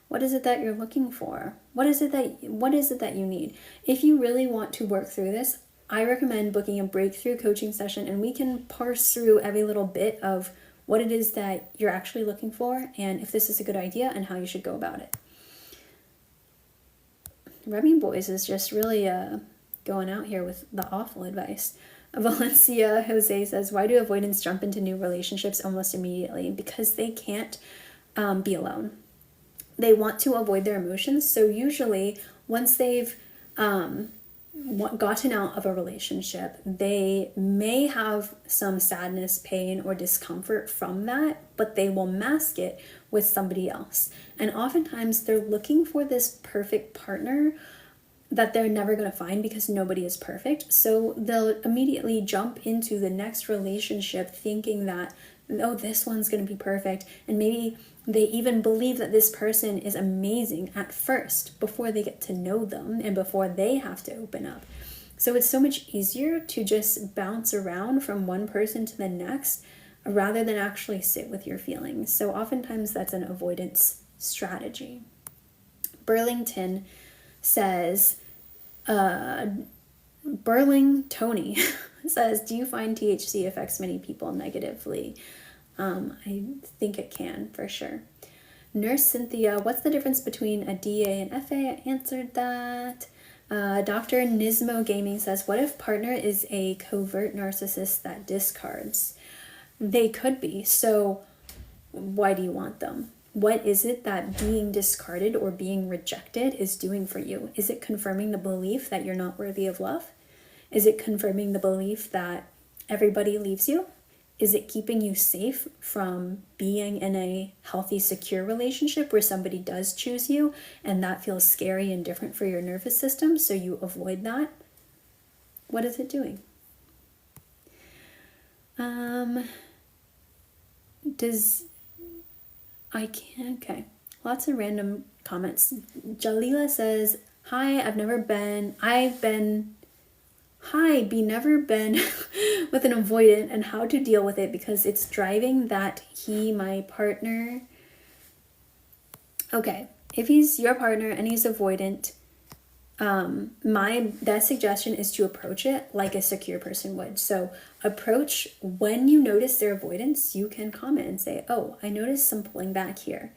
What is it that you're looking for? What is it that you need? If you really want to work through this, I recommend booking a breakthrough coaching session, and we can parse through every little bit of what it is that you're actually looking for and if this is a good idea and how you should go about it. Remy Boys is just really going out here with the awful advice. Valencia Jose says, why do avoidants jump into new relationships almost immediately? Because they can't be alone. They want to avoid their emotions. So usually once they've gotten out of a relationship, they may have some sadness, pain, or discomfort from that, but they will mask it with somebody else. And oftentimes they're looking for this perfect partner that they're never going to find because nobody is perfect. So they'll immediately jump into the next relationship thinking that, oh, this one's going to be perfect. And maybe they even believe that this person is amazing at first before they get to know them and before they have to open up. So it's so much easier to just bounce around from one person to the next rather than actually sit with your feelings. So oftentimes that's an avoidance strategy. Burlington says, Burling Tony says, do you find THC affects many people negatively? I think it can, for sure. Nurse Cynthia, what's the difference between a DA and FA? I answered that. Dr. Nismo Gaming says, what if partner is a covert narcissist that discards? They could be. So why do you want them? What is it that being discarded or being rejected is doing for you? Is it confirming the belief that you're not worthy of love? Is it confirming the belief that everybody leaves you? Is it keeping you safe from being in a healthy, secure relationship where somebody does choose you and that feels scary and different for your nervous system, so you avoid that? What is it doing? Okay. Lots of random comments. Jalila says, never been with an avoidant and how to deal with it because it's driving that my partner. Okay, if he's your partner and he's avoidant, my best suggestion is to approach it like a secure person would. So approach when you notice their avoidance, you can comment and say, oh, I noticed some pulling back here.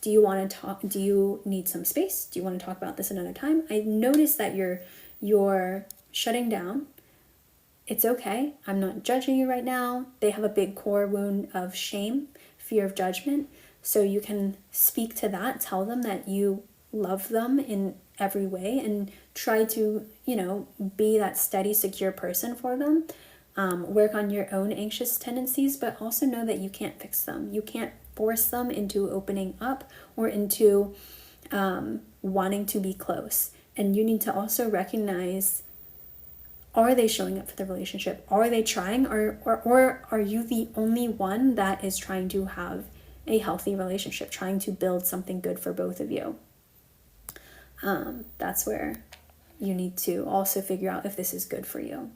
Do you want to talk? Do you need some space? Do you want to talk about this another time? I noticed that you're shutting down. It's okay. I'm not judging you right now. They have a big core wound of shame, fear of judgment. So you can speak to that, tell them that you love them in every way and try to, be that steady, secure person for them. Work on your own anxious tendencies, but also know that you can't fix them. You can't force them into opening up or into wanting to be close. And you need to also recognize, are they showing up for the relationship? Are they trying? Or are you the only one that is trying to have a healthy relationship, trying to build something good for both of you? That's where you need to also figure out if this is good for you.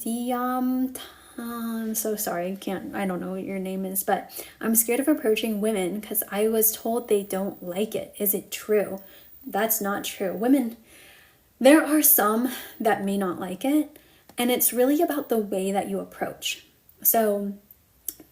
I'm so sorry, I don't know what your name is, but I'm scared of approaching women because I was told they don't like it. Is it true? That's not true. Women, There are some that may not like it, and it's really about the way that you approach. So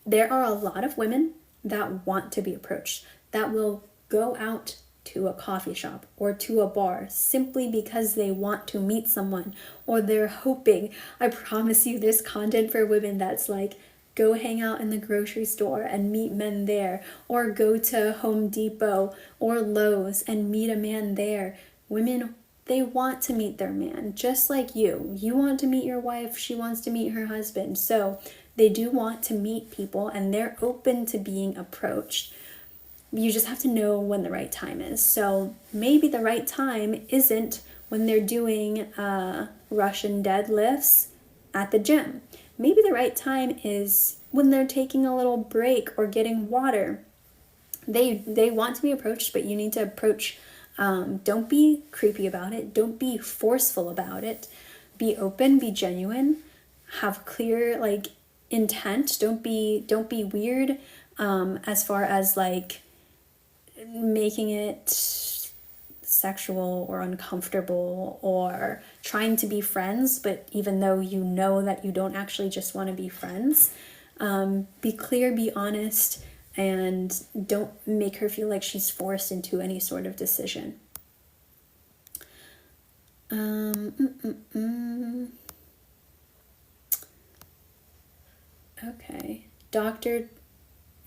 there are a lot of women that want to be approached, that will go out to a coffee shop or to a bar simply because they want to meet someone, or they're hoping. I promise you, there's content for women that's like, go hang out in the grocery store and meet men there, or go to Home Depot or Lowe's and meet a man there. Women, they want to meet their man, just like you. You want to meet your wife, she wants to meet her husband. So they do want to meet people, and they're open to being approached. You just have to know when the right time is. So maybe the right time isn't when they're doing Russian deadlifts at the gym. Maybe the right time is when they're taking a little break or getting water. They want to be approached, but you need to approach. Don't be creepy about it. Don't be forceful about it. Be open, be genuine, have clear like intent. Don't be weird as far as like making it sexual or uncomfortable, or trying to be friends, but even though you know that you don't actually just want to be friends. Be clear, be honest, and don't make her feel like she's forced into any sort of decision. Okay.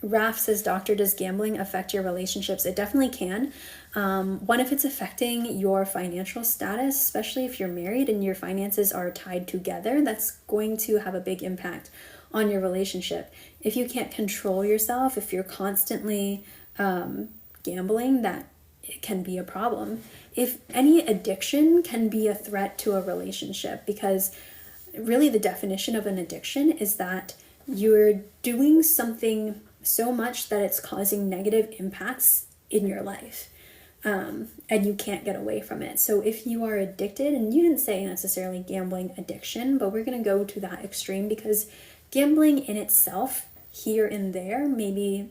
Raf says, Doctor, does gambling affect your relationships? It definitely can. One, if it's affecting your financial status, especially if you're married and your finances are tied together, that's going to have a big impact on your relationship. If you can't control yourself, if you're constantly gambling, that it can be a problem. If any addiction can be a threat to a relationship, because really the definition of an addiction is that you're doing something so much that it's causing negative impacts in your life, and you can't get away from it. So if you are addicted, and you didn't say necessarily gambling addiction, but we're going to go to that extreme, because gambling in itself, here and there, maybe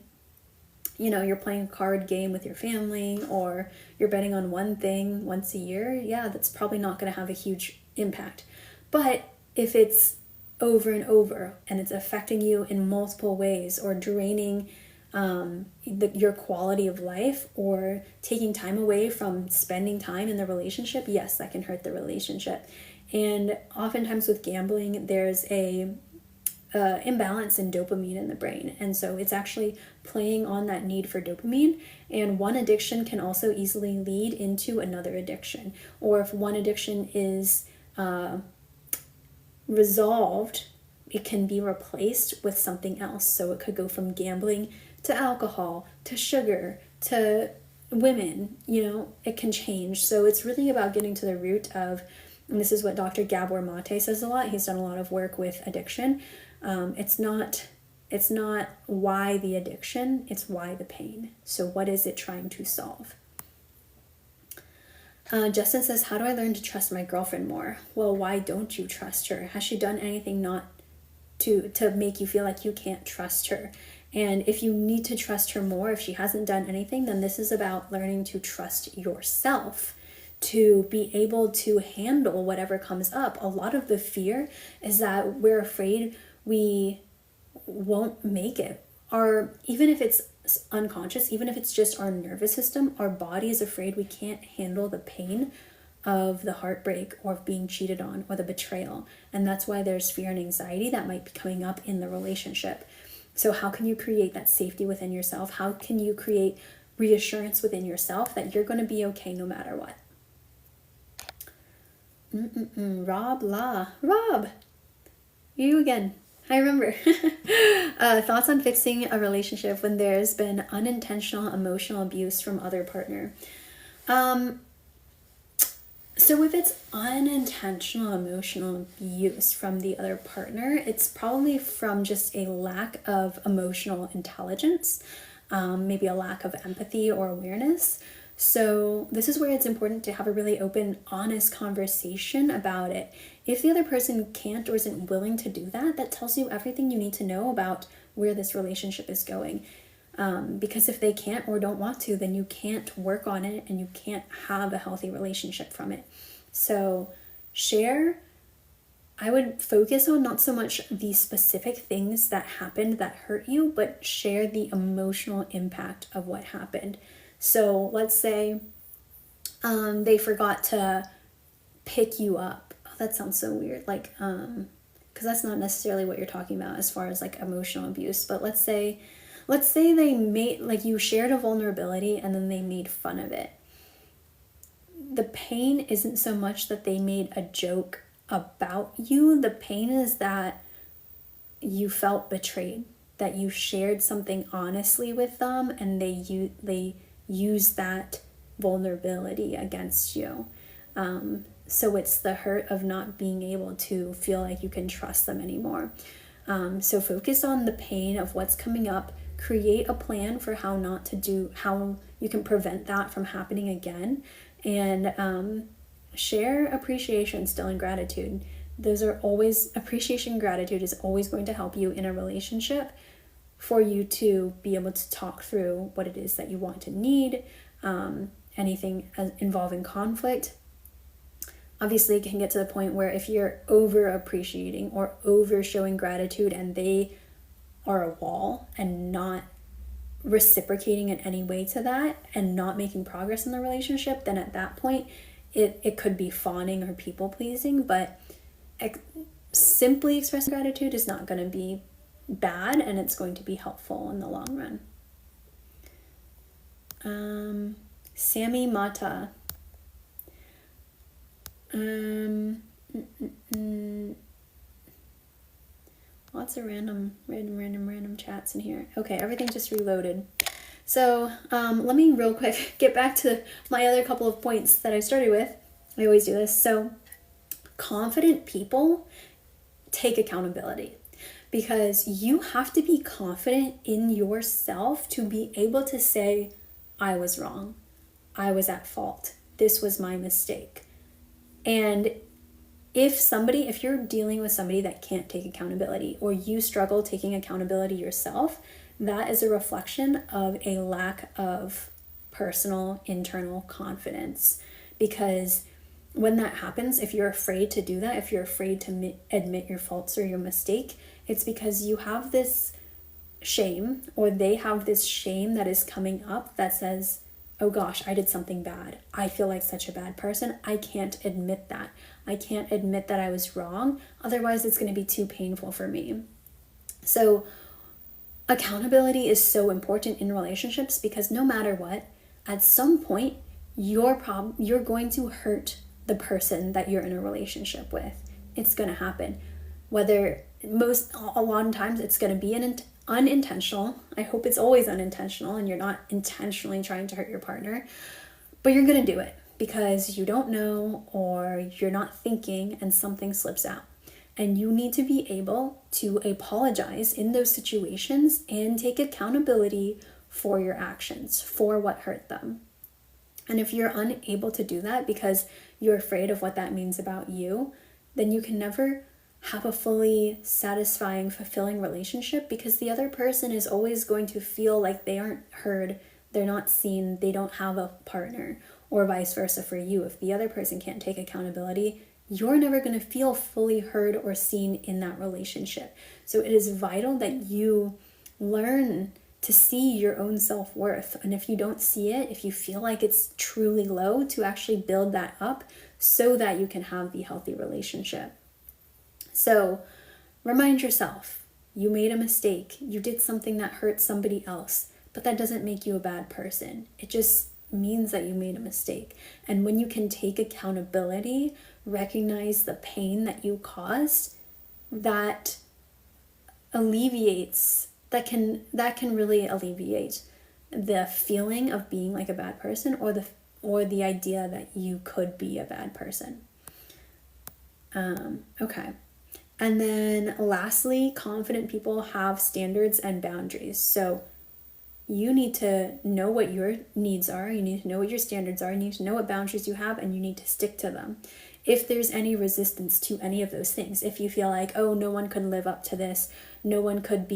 you're playing a card game with your family, or you're betting on one thing once a year, yeah, that's probably not going to have a huge impact. But if it's over and over, and it's affecting you in multiple ways, or draining your quality of life, or taking time away from spending time in the relationship, yes, that can hurt the relationship. And oftentimes with gambling, there's a imbalance in dopamine in the brain, and so it's actually playing on that need for dopamine. And one addiction can also easily lead into another addiction, or if one addiction is resolved, it can be replaced with something else. So it could go from gambling to alcohol to sugar to women. It can change. So it's really about getting to the root of, and this is what Dr. Gabor Mate says a lot. He's done a lot of work with addiction. It's not why the addiction, it's why the pain. So what is it trying to solve? Justin says, how do I learn to trust my girlfriend more? Well, why don't you trust her? Has she done anything not to make you feel like you can't trust her? And if you need to trust her more, if she hasn't done anything, then this is about learning to trust yourself, to be able to handle whatever comes up. A lot of the fear is that we're afraid we won't make it. Or even if it's unconscious, even if it's just our nervous system, our body is afraid we can't handle the pain of the heartbreak, or of being cheated on, or the betrayal. And that's why there's fear and anxiety that might be coming up in the relationship. So how can you create that safety within yourself? How can you create reassurance within yourself that you're going to be okay no matter what? Rob, you again. I remember. Thoughts on fixing a relationship when there's been unintentional emotional abuse from other partner. So if it's unintentional emotional abuse from the other partner, it's probably from just a lack of emotional intelligence, maybe a lack of empathy or awareness. So this is where it's important to have a really open, honest conversation about it. If the other person can't or isn't willing to do that, that tells you everything you need to know about where this relationship is going. Because if they can't or don't want to, then you can't work on it, and you can't have a healthy relationship from it. So share, I would focus on not so much the specific things that happened that hurt you, but share the emotional impact of what happened. So let's say they forgot to pick you up. Oh, that sounds so weird. Like, because that's not necessarily what you're talking about as far as like emotional abuse. But let's say they made, like, you shared a vulnerability and then they made fun of it. The pain isn't so much that they made a joke about you. The pain is that you felt betrayed, that you shared something honestly with them and they used that vulnerability against you. So it's the hurt of not being able to feel like you can trust them anymore. So focus on the pain of what's coming up. Create a plan for how you can prevent that from happening again. And share appreciation still and gratitude. Those are always, appreciation and gratitude is always going to help you in a relationship for you to be able to talk through what it is that you want to need, anything involving conflict. Obviously, it can get to the point where if you're over appreciating or over showing gratitude and they are a wall and not reciprocating in any way to that and not making progress in the relationship, then at that point it could be fawning or people pleasing. But simply expressing gratitude is not going to be bad, and it's going to be helpful in the long run. Sammy Mata. Lots of random chats in here. Okay, everything just reloaded. So let me real quick get back to my other couple of points that I started with. I always do this. So confident people take accountability, because you have to be confident in yourself to be able to say, I was wrong. I was at fault. This was my mistake. And if you're dealing with somebody that can't take accountability, or you struggle taking accountability yourself, that is a reflection of a lack of personal internal confidence. Because when that happens, if you're afraid to do that, if you're afraid to admit your faults or your mistake, it's because you have this shame, or they have this shame that is coming up that says, oh gosh, I did something bad. I feel like such a bad person. I can't admit that. I can't admit that I was wrong. Otherwise, it's going to be too painful for me. So accountability is so important in relationships, because no matter what, at some point, you're going to hurt the person that you're in a relationship with. It's going to happen. A lot of times it's going to be unintentional. I hope it's always unintentional and you're not intentionally trying to hurt your partner, but you're going to do it because you don't know, or you're not thinking and something slips out. And you need to be able to apologize in those situations and take accountability for your actions, for what hurt them. And if you're unable to do that because you're afraid of what that means about you, then you can never have a fully satisfying, fulfilling relationship, because the other person is always going to feel like they aren't heard, they're not seen, they don't have a partner, or vice versa for you. If the other person can't take accountability, you're never going to feel fully heard or seen in that relationship. So it is vital that you learn to see your own self-worth. And if you don't see it, if you feel like it's truly low, to actually build that up so that you can have the healthy relationship. So remind yourself, you made a mistake. You did something that hurt somebody else, but that doesn't make you a bad person. It just means that you made a mistake. And when you can take accountability, recognize the pain that you caused, that can really alleviate the feeling of being like a bad person, or the idea that you could be a bad person. Okay. And then lastly, confident people have standards and boundaries. So you need to know what your needs are. You need to know what your standards are. You need to know what boundaries you have, and you need to stick to them. If there's any resistance to any of those things, if you feel like, oh, no one could live up to this, no one can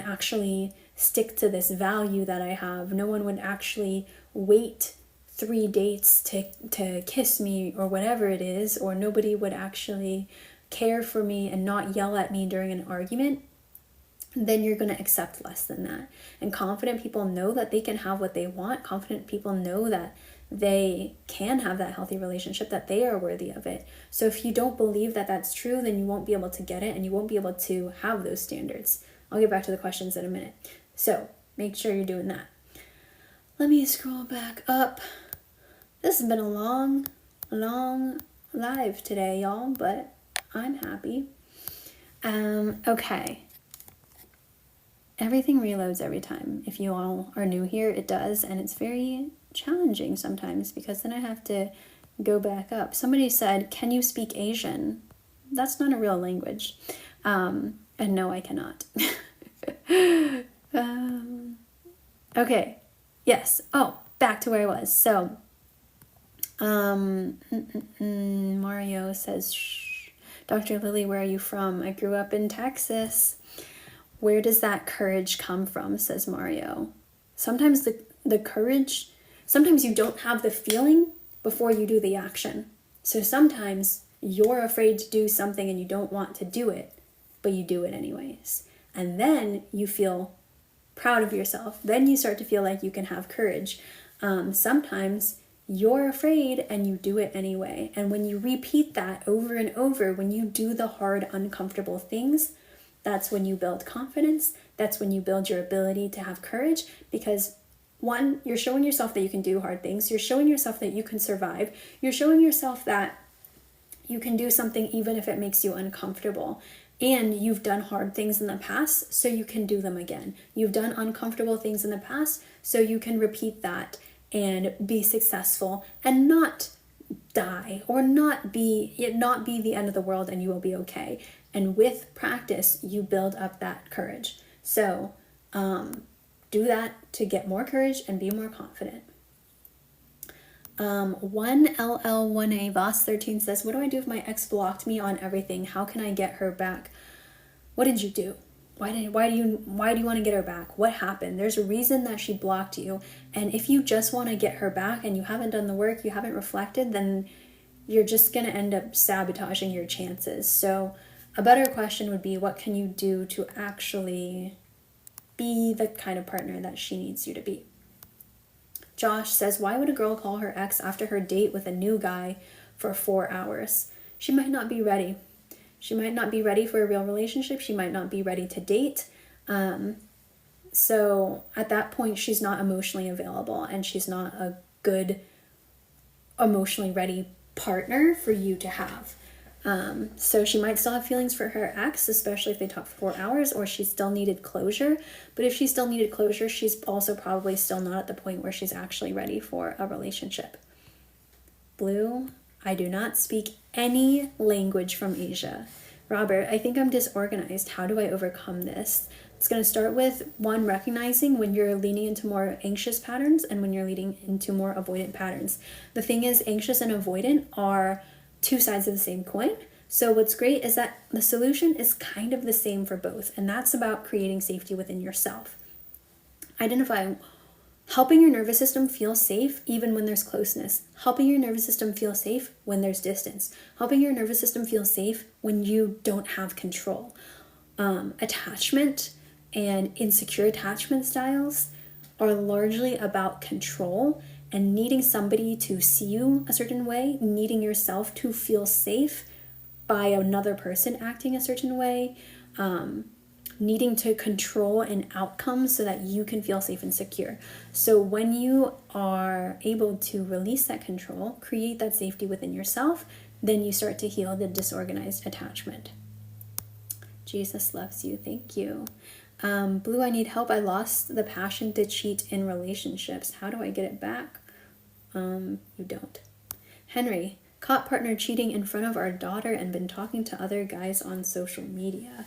actually stick to this value that I have, no one would actually wait 3 dates to kiss me or whatever it is, or nobody would actually care for me and not yell at me during an argument, then you're going to accept less than that. And confident people know that they can have what they want. Confident people know that they can have that healthy relationship, that they are worthy of it. So if you don't believe that that's true, then you won't be able to get it and you won't be able to have those standards. I'll get back to the questions in a minute. So make sure you're doing that. Let me scroll back up. This has been a long live today, y'all, but I'm happy. Okay. Everything reloads every time. If you all are new here, it does, and it's very challenging sometimes because then I have to go back up. Somebody said, can you speak Asian? That's not a real language. And no, I cannot. Okay. Yes. Oh, back to where I was. So, Mario says, shh. Dr. Lilli, where are you from? I grew up in Texas. Where does that courage come from, says Mario. Sometimes the courage, sometimes you don't have the feeling before you do the action. So sometimes you're afraid to do something and you don't want to do it, but you do it anyways. And then you feel proud of yourself. Then you start to feel like you can have courage. Sometimes you're afraid and you do it anyway. And when you repeat that over and over, when you do the hard, uncomfortable things, that's when you build confidence. That's when you build your ability to have courage, because one, you're showing yourself that you can do hard things. You're showing yourself that you can survive. You're showing yourself that you can do something even if it makes you uncomfortable. And you've done hard things in the past, so you can do them again. You've done uncomfortable things in the past, so you can repeat that and be successful and not die or not be the end of the world, and you will be okay. And with practice, you build up that courage. So do that to get more courage and be more confident. 1LL1A Voss 13 says, what do I do if my ex blocked me on everything? How can I get her back? What did you do? Why do you want to get her back? What happened? There's a reason that she blocked you. And if you just want to get her back and you haven't done the work, you haven't reflected, then you're just going to end up sabotaging your chances. So a better question would be, what can you do to actually be the kind of partner that she needs you to be? Josh says, why would a girl call her ex after her date with a new guy for 4 hours? She might not be ready. She might not be ready for a real relationship. She might not be ready to date. So at that point, she's not emotionally available and she's not a good emotionally ready partner for you to have. So she might still have feelings for her ex, especially if they talk for 4 hours, or she still needed closure. But if she still needed closure, she's also probably still not at the point where she's actually ready for a relationship. Blue, I do not speak any language from Asia. Robert, I think I'm disorganized. How do I overcome this? It's going to start with, one, recognizing when you're leaning into more anxious patterns and when you're leaning into more avoidant patterns. The thing is, anxious and avoidant are two sides of the same coin. So what's great is that the solution is kind of the same for both, and that's about creating safety within yourself. Identify helping your nervous system feel safe even when there's closeness. Helping your nervous system feel safe when there's distance. Helping your nervous system feel safe when you don't have control. Attachment and insecure attachment styles are largely about control and needing somebody to see you a certain way, needing yourself to feel safe by another person acting a certain way, needing to control an outcome so that you can feel safe and secure. So when you are able to release that control, create that safety within yourself, then you start to heal the disorganized attachment. Jesus loves you. Thank you. Blue, I need help. I lost the passion to cheat in relationships. How do I get it back? You don't. Henry, caught partner cheating in front of our daughter and been talking to other guys on social media.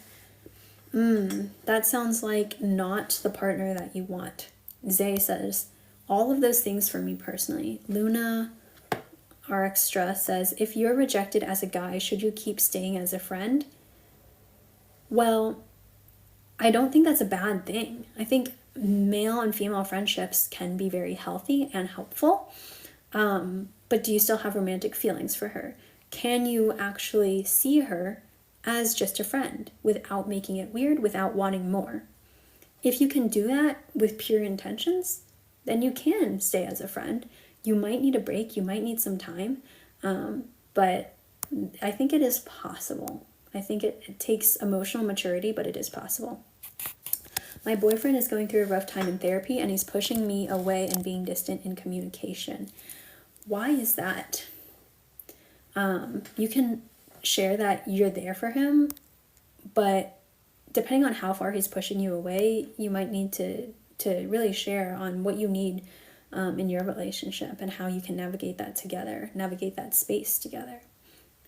That sounds like not the partner that you want. Zay says, all of those things for me personally. Luna R Extra says, if you're rejected as a guy, should you keep staying as a friend? Well, I don't think that's a bad thing. I think male and female friendships can be very healthy and helpful. But do you still have romantic feelings for her? Can you actually see her as just a friend without making it weird, without wanting more? If you can do that with pure intentions, then you can stay as a friend. You might need a break, you might need some time, but I think it is possible. I think it takes emotional maturity, but it is possible. My boyfriend is going through a rough time in therapy and he's pushing me away and being distant in communication. Why is that? You can share that you're there for him, but depending on how far he's pushing you away, you might need to really share on what you need in your relationship and how you can navigate that together, navigate that space together.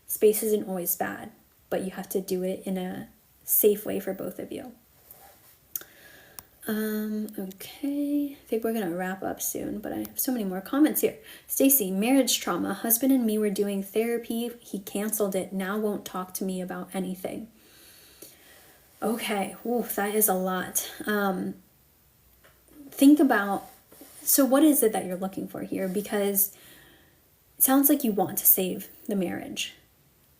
Space isn't always bad, but you have to do it in a safe way for both of you. Okay, I think we're gonna wrap up soon, but I have so many more comments here. Stacy, marriage trauma. Husband and me were doing therapy. He canceled it. Now won't talk to me about anything. Okay, oof, that is a lot. Think about, so what is it that you're looking for here? Because it sounds like you want to save the marriage,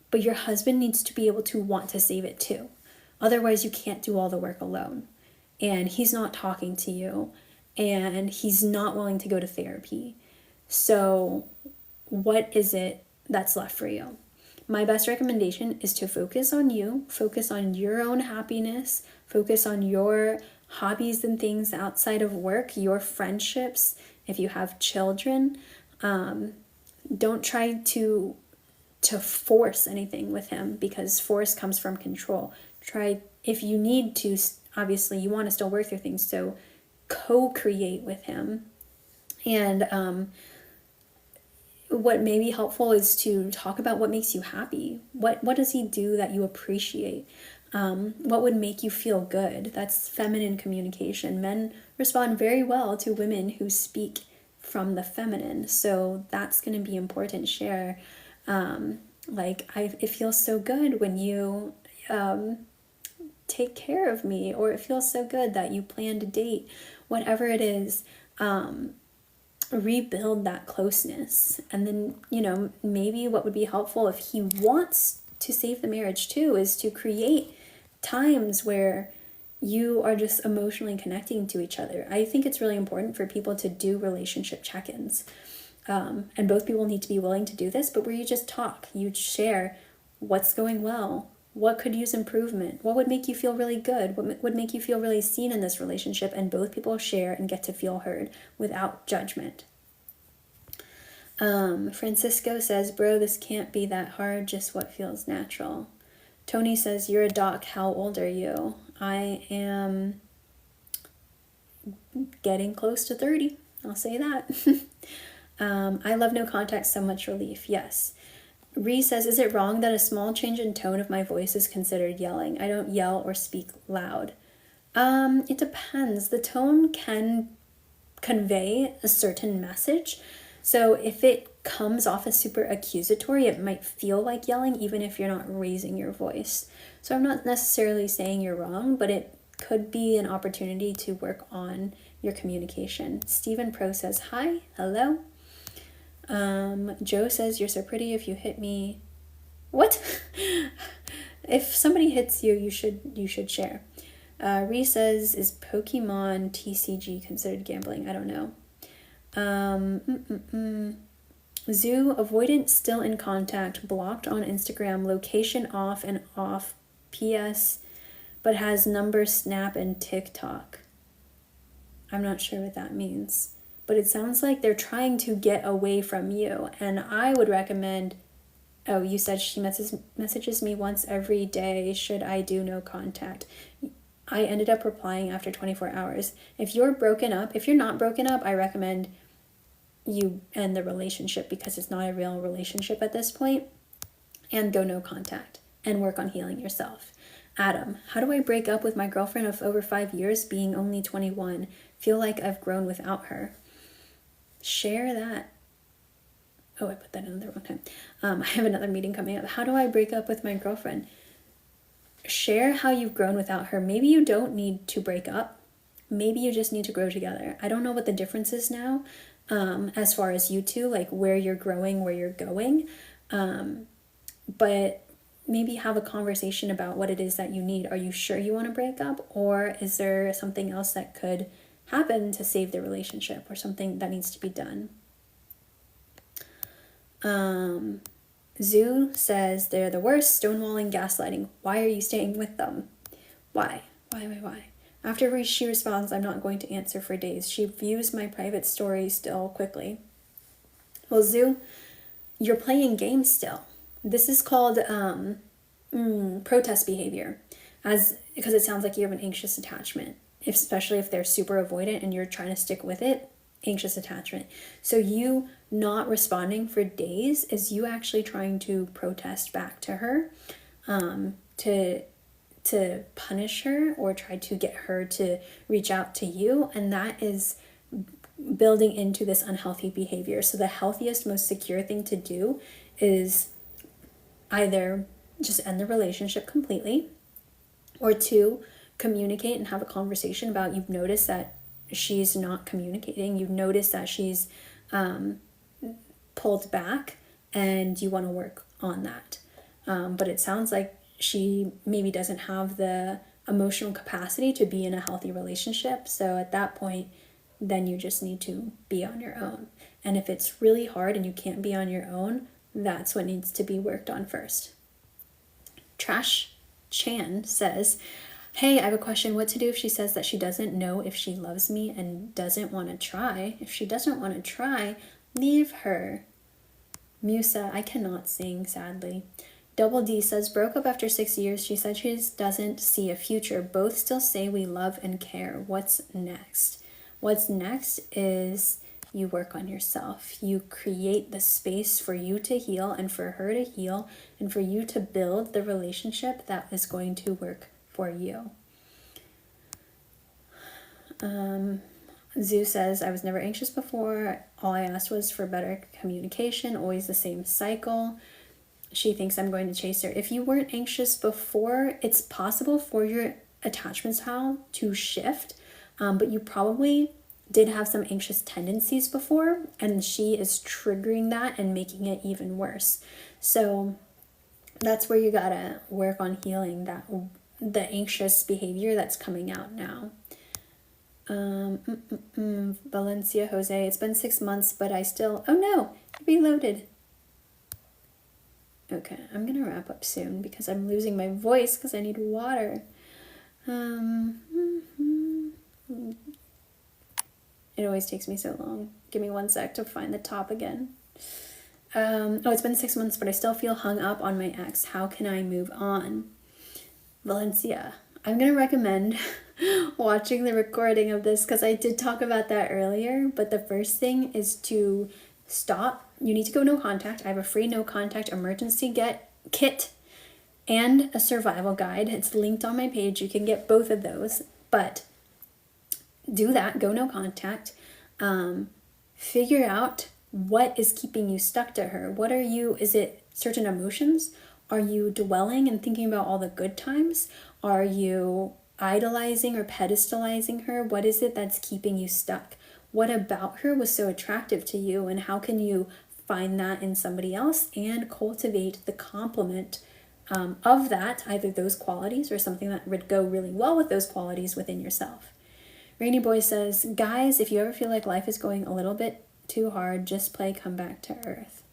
but your husband needs to be able to want to save it too. Otherwise, you can't do all the work alone. And he's not talking to you, and he's not willing to go to therapy. So what is it that's left for you? My best recommendation is to focus on you, focus on your own happiness, focus on your hobbies and things outside of work, your friendships. If you have children, don't try to force anything with him, because force comes from control. Try, if you need to, obviously you want to still work through things, so co-create with him. And what may be helpful is to talk about what makes you happy. What does he do that you appreciate? What would make you feel good? That's feminine communication. Men respond very well to women who speak from the feminine, so that's going to be important. Share, it feels so good when you take care of me, or it feels so good that you planned a date. Whatever it is, rebuild that closeness. And then, maybe what would be helpful if he wants to save the marriage too is to create times where you are just emotionally connecting to each other. I think it's really important for people to do relationship check-ins. And both people need to be willing to do this, but where you just talk, you share what's going well, what could use improvement, what would make you feel really good, what would make you feel really seen in this relationship, and both people share and get to feel heard without judgment. Francisco says, bro, this can't be that hard, just what feels natural. Tony says, you're a doc, how old are you? I am getting close to 30, I'll say that. I love no contact, so much relief, yes. Ree says, is it wrong that a small change in tone of my voice is considered yelling? I don't yell or speak loud. It depends. The tone can convey a certain message. So if it comes off as super accusatory, it might feel like yelling, even if you're not raising your voice. So I'm not necessarily saying you're wrong, but it could be an opportunity to work on your communication. Stephen Pro says, hi, hello. Joe says, you're so pretty, if you hit me. What? If somebody hits you, you should share. Ree says, is Pokemon TCG considered gambling? I don't know. Zoo, avoidant, still in contact, blocked on Instagram, location off and off, PS, but has number, Snap, and TikTok. I'm not sure what that means, but it sounds like they're trying to get away from you. And I would recommend, oh, you said she messages me once every day. Should I do no contact? I ended up replying after 24 hours. If you're not broken up, I recommend you end the relationship, because it's not a real relationship at this point, and go no contact and work on healing yourself. Adam, how do I break up with my girlfriend of over 5 years, being only 21? Feel like I've grown without her. Share that. Oh, I put that in the wrong time. I have another meeting coming up. How do I break up with my girlfriend? Share how you've grown without her. Maybe you don't need to break up. Maybe you just need to grow together. I don't know what the difference is now. as far as you two, like where you're growing, where you're going. But maybe have a conversation about what it is that you need. Are you sure you want to break up, or is there something else that could happen to save the relationship, or something that needs to be done? Zoo says they're the worst, stonewalling, gaslighting. Why are you staying with them? Why? Why? After she responds, I'm not going to answer for days. She views my private story still quickly. Well, Zoo, you're playing games still. This is called protest behavior, because it sounds like you have an anxious attachment, especially if they're super avoidant and you're trying to stick with it. Anxious attachment. So you not responding for days is you actually trying to protest back to her, to punish her or try to get her to reach out to you, and that is building into this unhealthy behavior. So the healthiest, most secure thing to do is either just end the relationship completely, or two, communicate and have a conversation about, you've noticed that she's not communicating, you've noticed that she's pulled back, and you want to work on that. But it sounds like she maybe doesn't have the emotional capacity to be in a healthy relationship. So at that point, then you just need to be on your own. And if it's really hard and you can't be on your own, that's what needs to be worked on first. Trash Chan says, hey, I have a question. What to do if she says that she doesn't know if she loves me and doesn't want to try? If she doesn't want to try, leave her. Musa, I cannot sing, sadly. Double D says, broke up after 6 years. She said she doesn't see a future. Both still say we love and care. What's next? What's next is you work on yourself. You create the space for you to heal and for her to heal and for you to build the relationship that is going to work for you. Zoo says, I was never anxious before. All I asked was for better communication, always the same cycle. She thinks I'm going to chase her. If you weren't anxious before, it's possible for your attachment style to shift, but you probably did have some anxious tendencies before, and she is triggering that and making it even worse. So that's where you gotta work on healing that, the anxious behavior that's coming out now. Valencia Jose, it's been 6 months, but I still, oh no, reloaded. Okay, I'm gonna wrap up soon because I'm losing my voice because I need water. It always takes me so long. Give me 1 sec to find the top again. It's been 6 months, but I still feel hung up on my ex. How can I move on? Valencia, I'm gonna recommend watching the recording of this because I did talk about that earlier, but the first thing is to stop. You need to go no contact. I have a free no contact emergency kit and a survival guide. It's linked on my page. You can get both of those, but do that. Go no contact. Figure out what is keeping you stuck to her. Is it certain emotions? Are you dwelling and thinking about all the good times? Are you idolizing or pedestalizing her? What is it that's keeping you stuck? What about her was so attractive to you, and how can you find that in somebody else and cultivate the complement of that, either those qualities or something that would go really well with those qualities within yourself. Rainy Boy says, guys, if you ever feel like life is going a little bit too hard, just play Come Back to Earth.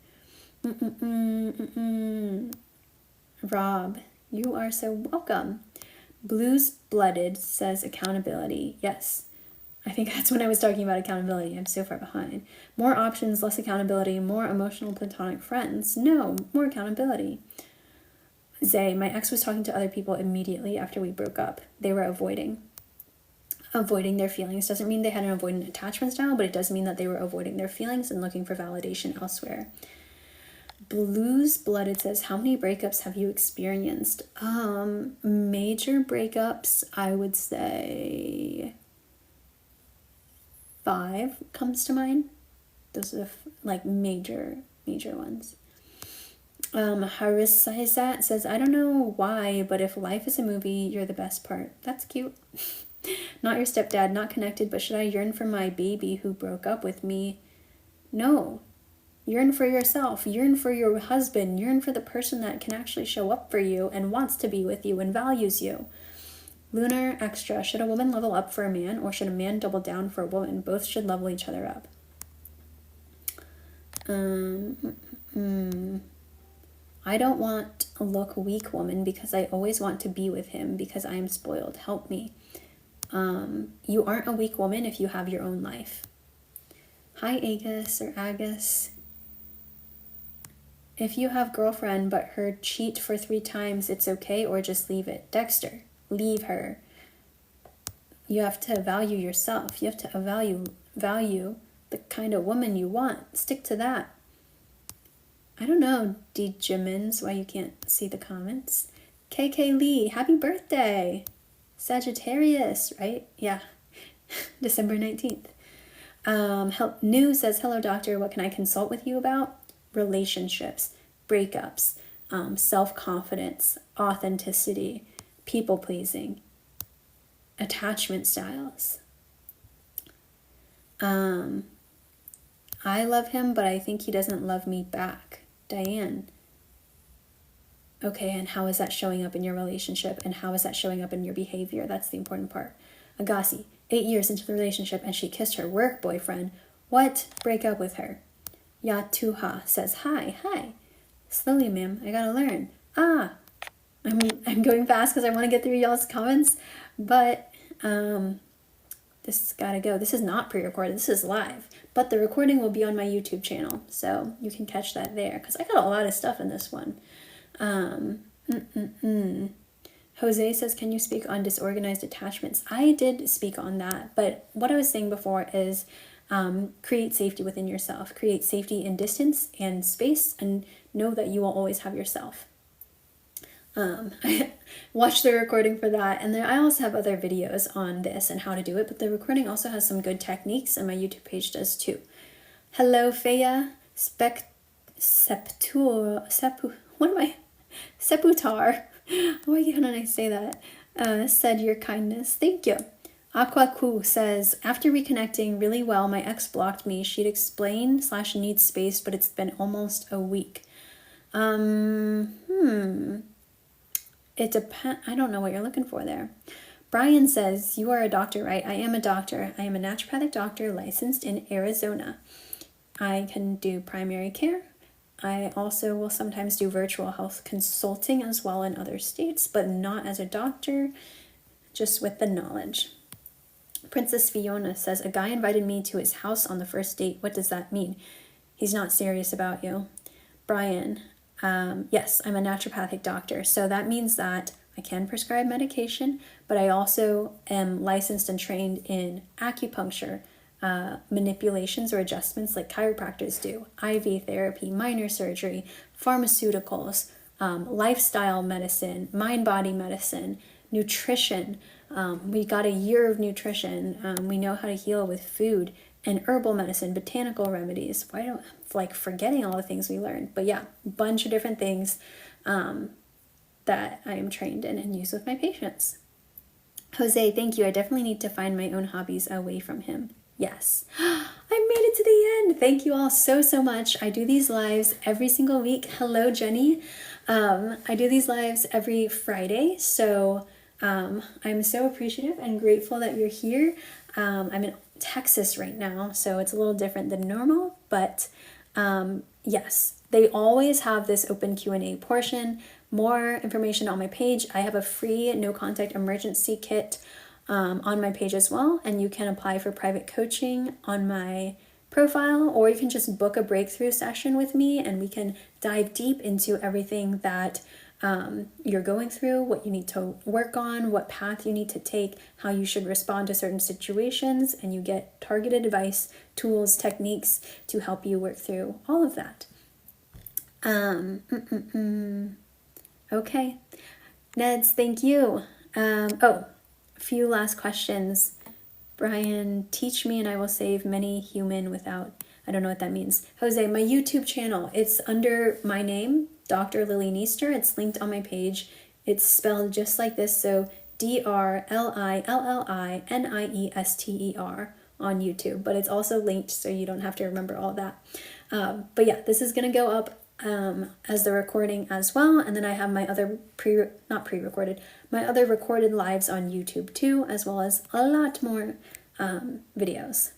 Rob, you are so welcome. Blues Blooded says accountability. Yes, I think that's when I was talking about accountability. I'm so far behind. More options, less accountability, more emotional platonic friends. No, more accountability. Zay, my ex was talking to other people immediately after we broke up. They were avoiding their feelings. Doesn't mean they had an avoidant attachment style, but it does mean that they were avoiding their feelings and looking for validation elsewhere. Blues Blooded says, how many breakups have you experienced? Major breakups, I would say 5 comes to mind. Those are like major ones. Harisizat says, I don't know why, but if life is a movie, you're the best part. That's cute. Not your stepdad, not connected, but should I yearn for my baby who broke up with me No. Yearn for yourself. Yearn for your husband. Yearn for the person that can actually show up for you and wants to be with you and values you. Lunar Extra. Should a woman level up for a man, or should a man double down for a woman? Both should level each other up. I don't want a look weak woman because I always want to be with him because I am spoiled. Help me. You aren't a weak woman if you have your own life. Hi, Agus or Agus. If you have girlfriend but her cheat for 3 times, it's okay, or just leave it. Dexter, leave her. You have to value yourself. You have to value the kind of woman you want. Stick to that. I don't know, D. Jimmins, why you can't see the comments. KK Lee, happy birthday. Sagittarius, right? Yeah. December 19th. New says, hello, doctor. What can I consult with you about? Relationships, breakups, self-confidence, authenticity, people-pleasing, attachment styles. I love him, but I think he doesn't love me back. Diane. Okay, and how is that showing up in your relationship? And how is that showing up in your behavior? That's the important part. Agassi, 8 years into the relationship and she kissed her work boyfriend. What? Break up with her. Yatuha says, hi. Slowly, ma'am, I gotta learn. I'm going fast because I want to get through y'all's comments, but this has gotta go. This is not pre-recorded, this is live, but the recording will be on my YouTube channel, so you can catch that there, because I got a lot of stuff in this one. Jose says, can you speak on disorganized attachments? I did speak on that, but what I was saying before is create safety within yourself. Create safety in distance and space, and know that you will always have yourself. I watched the recording for that, and then I also have other videos on this and how to do it, but the recording also has some good techniques, and my YouTube page does too. Hello, Feya. Seputar. Why can't I say that? Said your kindness. Thank you. Aquaku says, after reconnecting really well, my ex blocked me. She'd explain / need space, but it's been almost a week. It depends. I don't know what you're looking for there. Brian says, you are a doctor, right? I am a doctor. I am a naturopathic doctor licensed in Arizona. I can do primary care. I also will sometimes do virtual health consulting as well in other states, but not as a doctor, just with the knowledge. Princess Fiona says, a guy invited me to his house on the first date. What does that mean? He's not serious about you. Brian, yes, I'm a naturopathic doctor. So that means that I can prescribe medication, but I also am licensed and trained in acupuncture, manipulations or adjustments like chiropractors do, IV therapy, minor surgery, pharmaceuticals, lifestyle medicine, mind-body medicine, nutrition. We got a year of nutrition. We know how to heal with food and herbal medicine, botanical remedies. Why don't forgetting all the things we learned? But yeah, a bunch of different things that I am trained in and use with my patients. Jose, thank you. I definitely need to find my own hobbies away from him. Yes, I made it to the end. Thank you all so much. I do these lives every single week. Hello, Jenny. I do these lives every Friday, so I'm so appreciative and grateful that you're here. I'm in Texas right now, so it's a little different than normal, but yes, they always have this open Q&A portion. More information on my page. I have a free no contact emergency kit on my page as well, and you can apply for private coaching on my profile, or you can just book a breakthrough session with me and we can dive deep into everything that you're going through, what you need to work on, what path you need to take, how you should respond to certain situations, and you get targeted advice, tools, techniques to help you work through all of that. Okay, Neds, thank you. A few last questions. Brian, teach me and I will save many human without, I don't know what that means. Jose, my YouTube channel, it's under my name, Dr. Lilli Niester. It's linked on my page. It's spelled just like this, so DrLilliNiester, on YouTube, but it's also linked so you don't have to remember all that. But yeah, this is going to go up as the recording as well. And then I have my other my other recorded lives on YouTube too, as well as a lot more videos.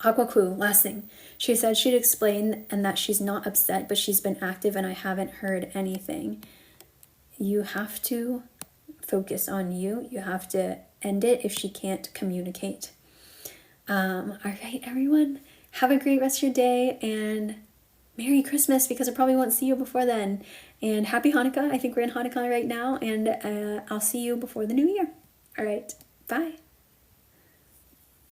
Aquaku, last thing. She said she'd explain and that she's not upset, but she's been active and I haven't heard anything. You have to focus on you. You have to end it if she can't communicate. All right, everyone. Have a great rest of your day and Merry Christmas, because I probably won't see you before then. And Happy Hanukkah. I think we're in Hanukkah right now, and I'll see you before the new year. All right. Bye.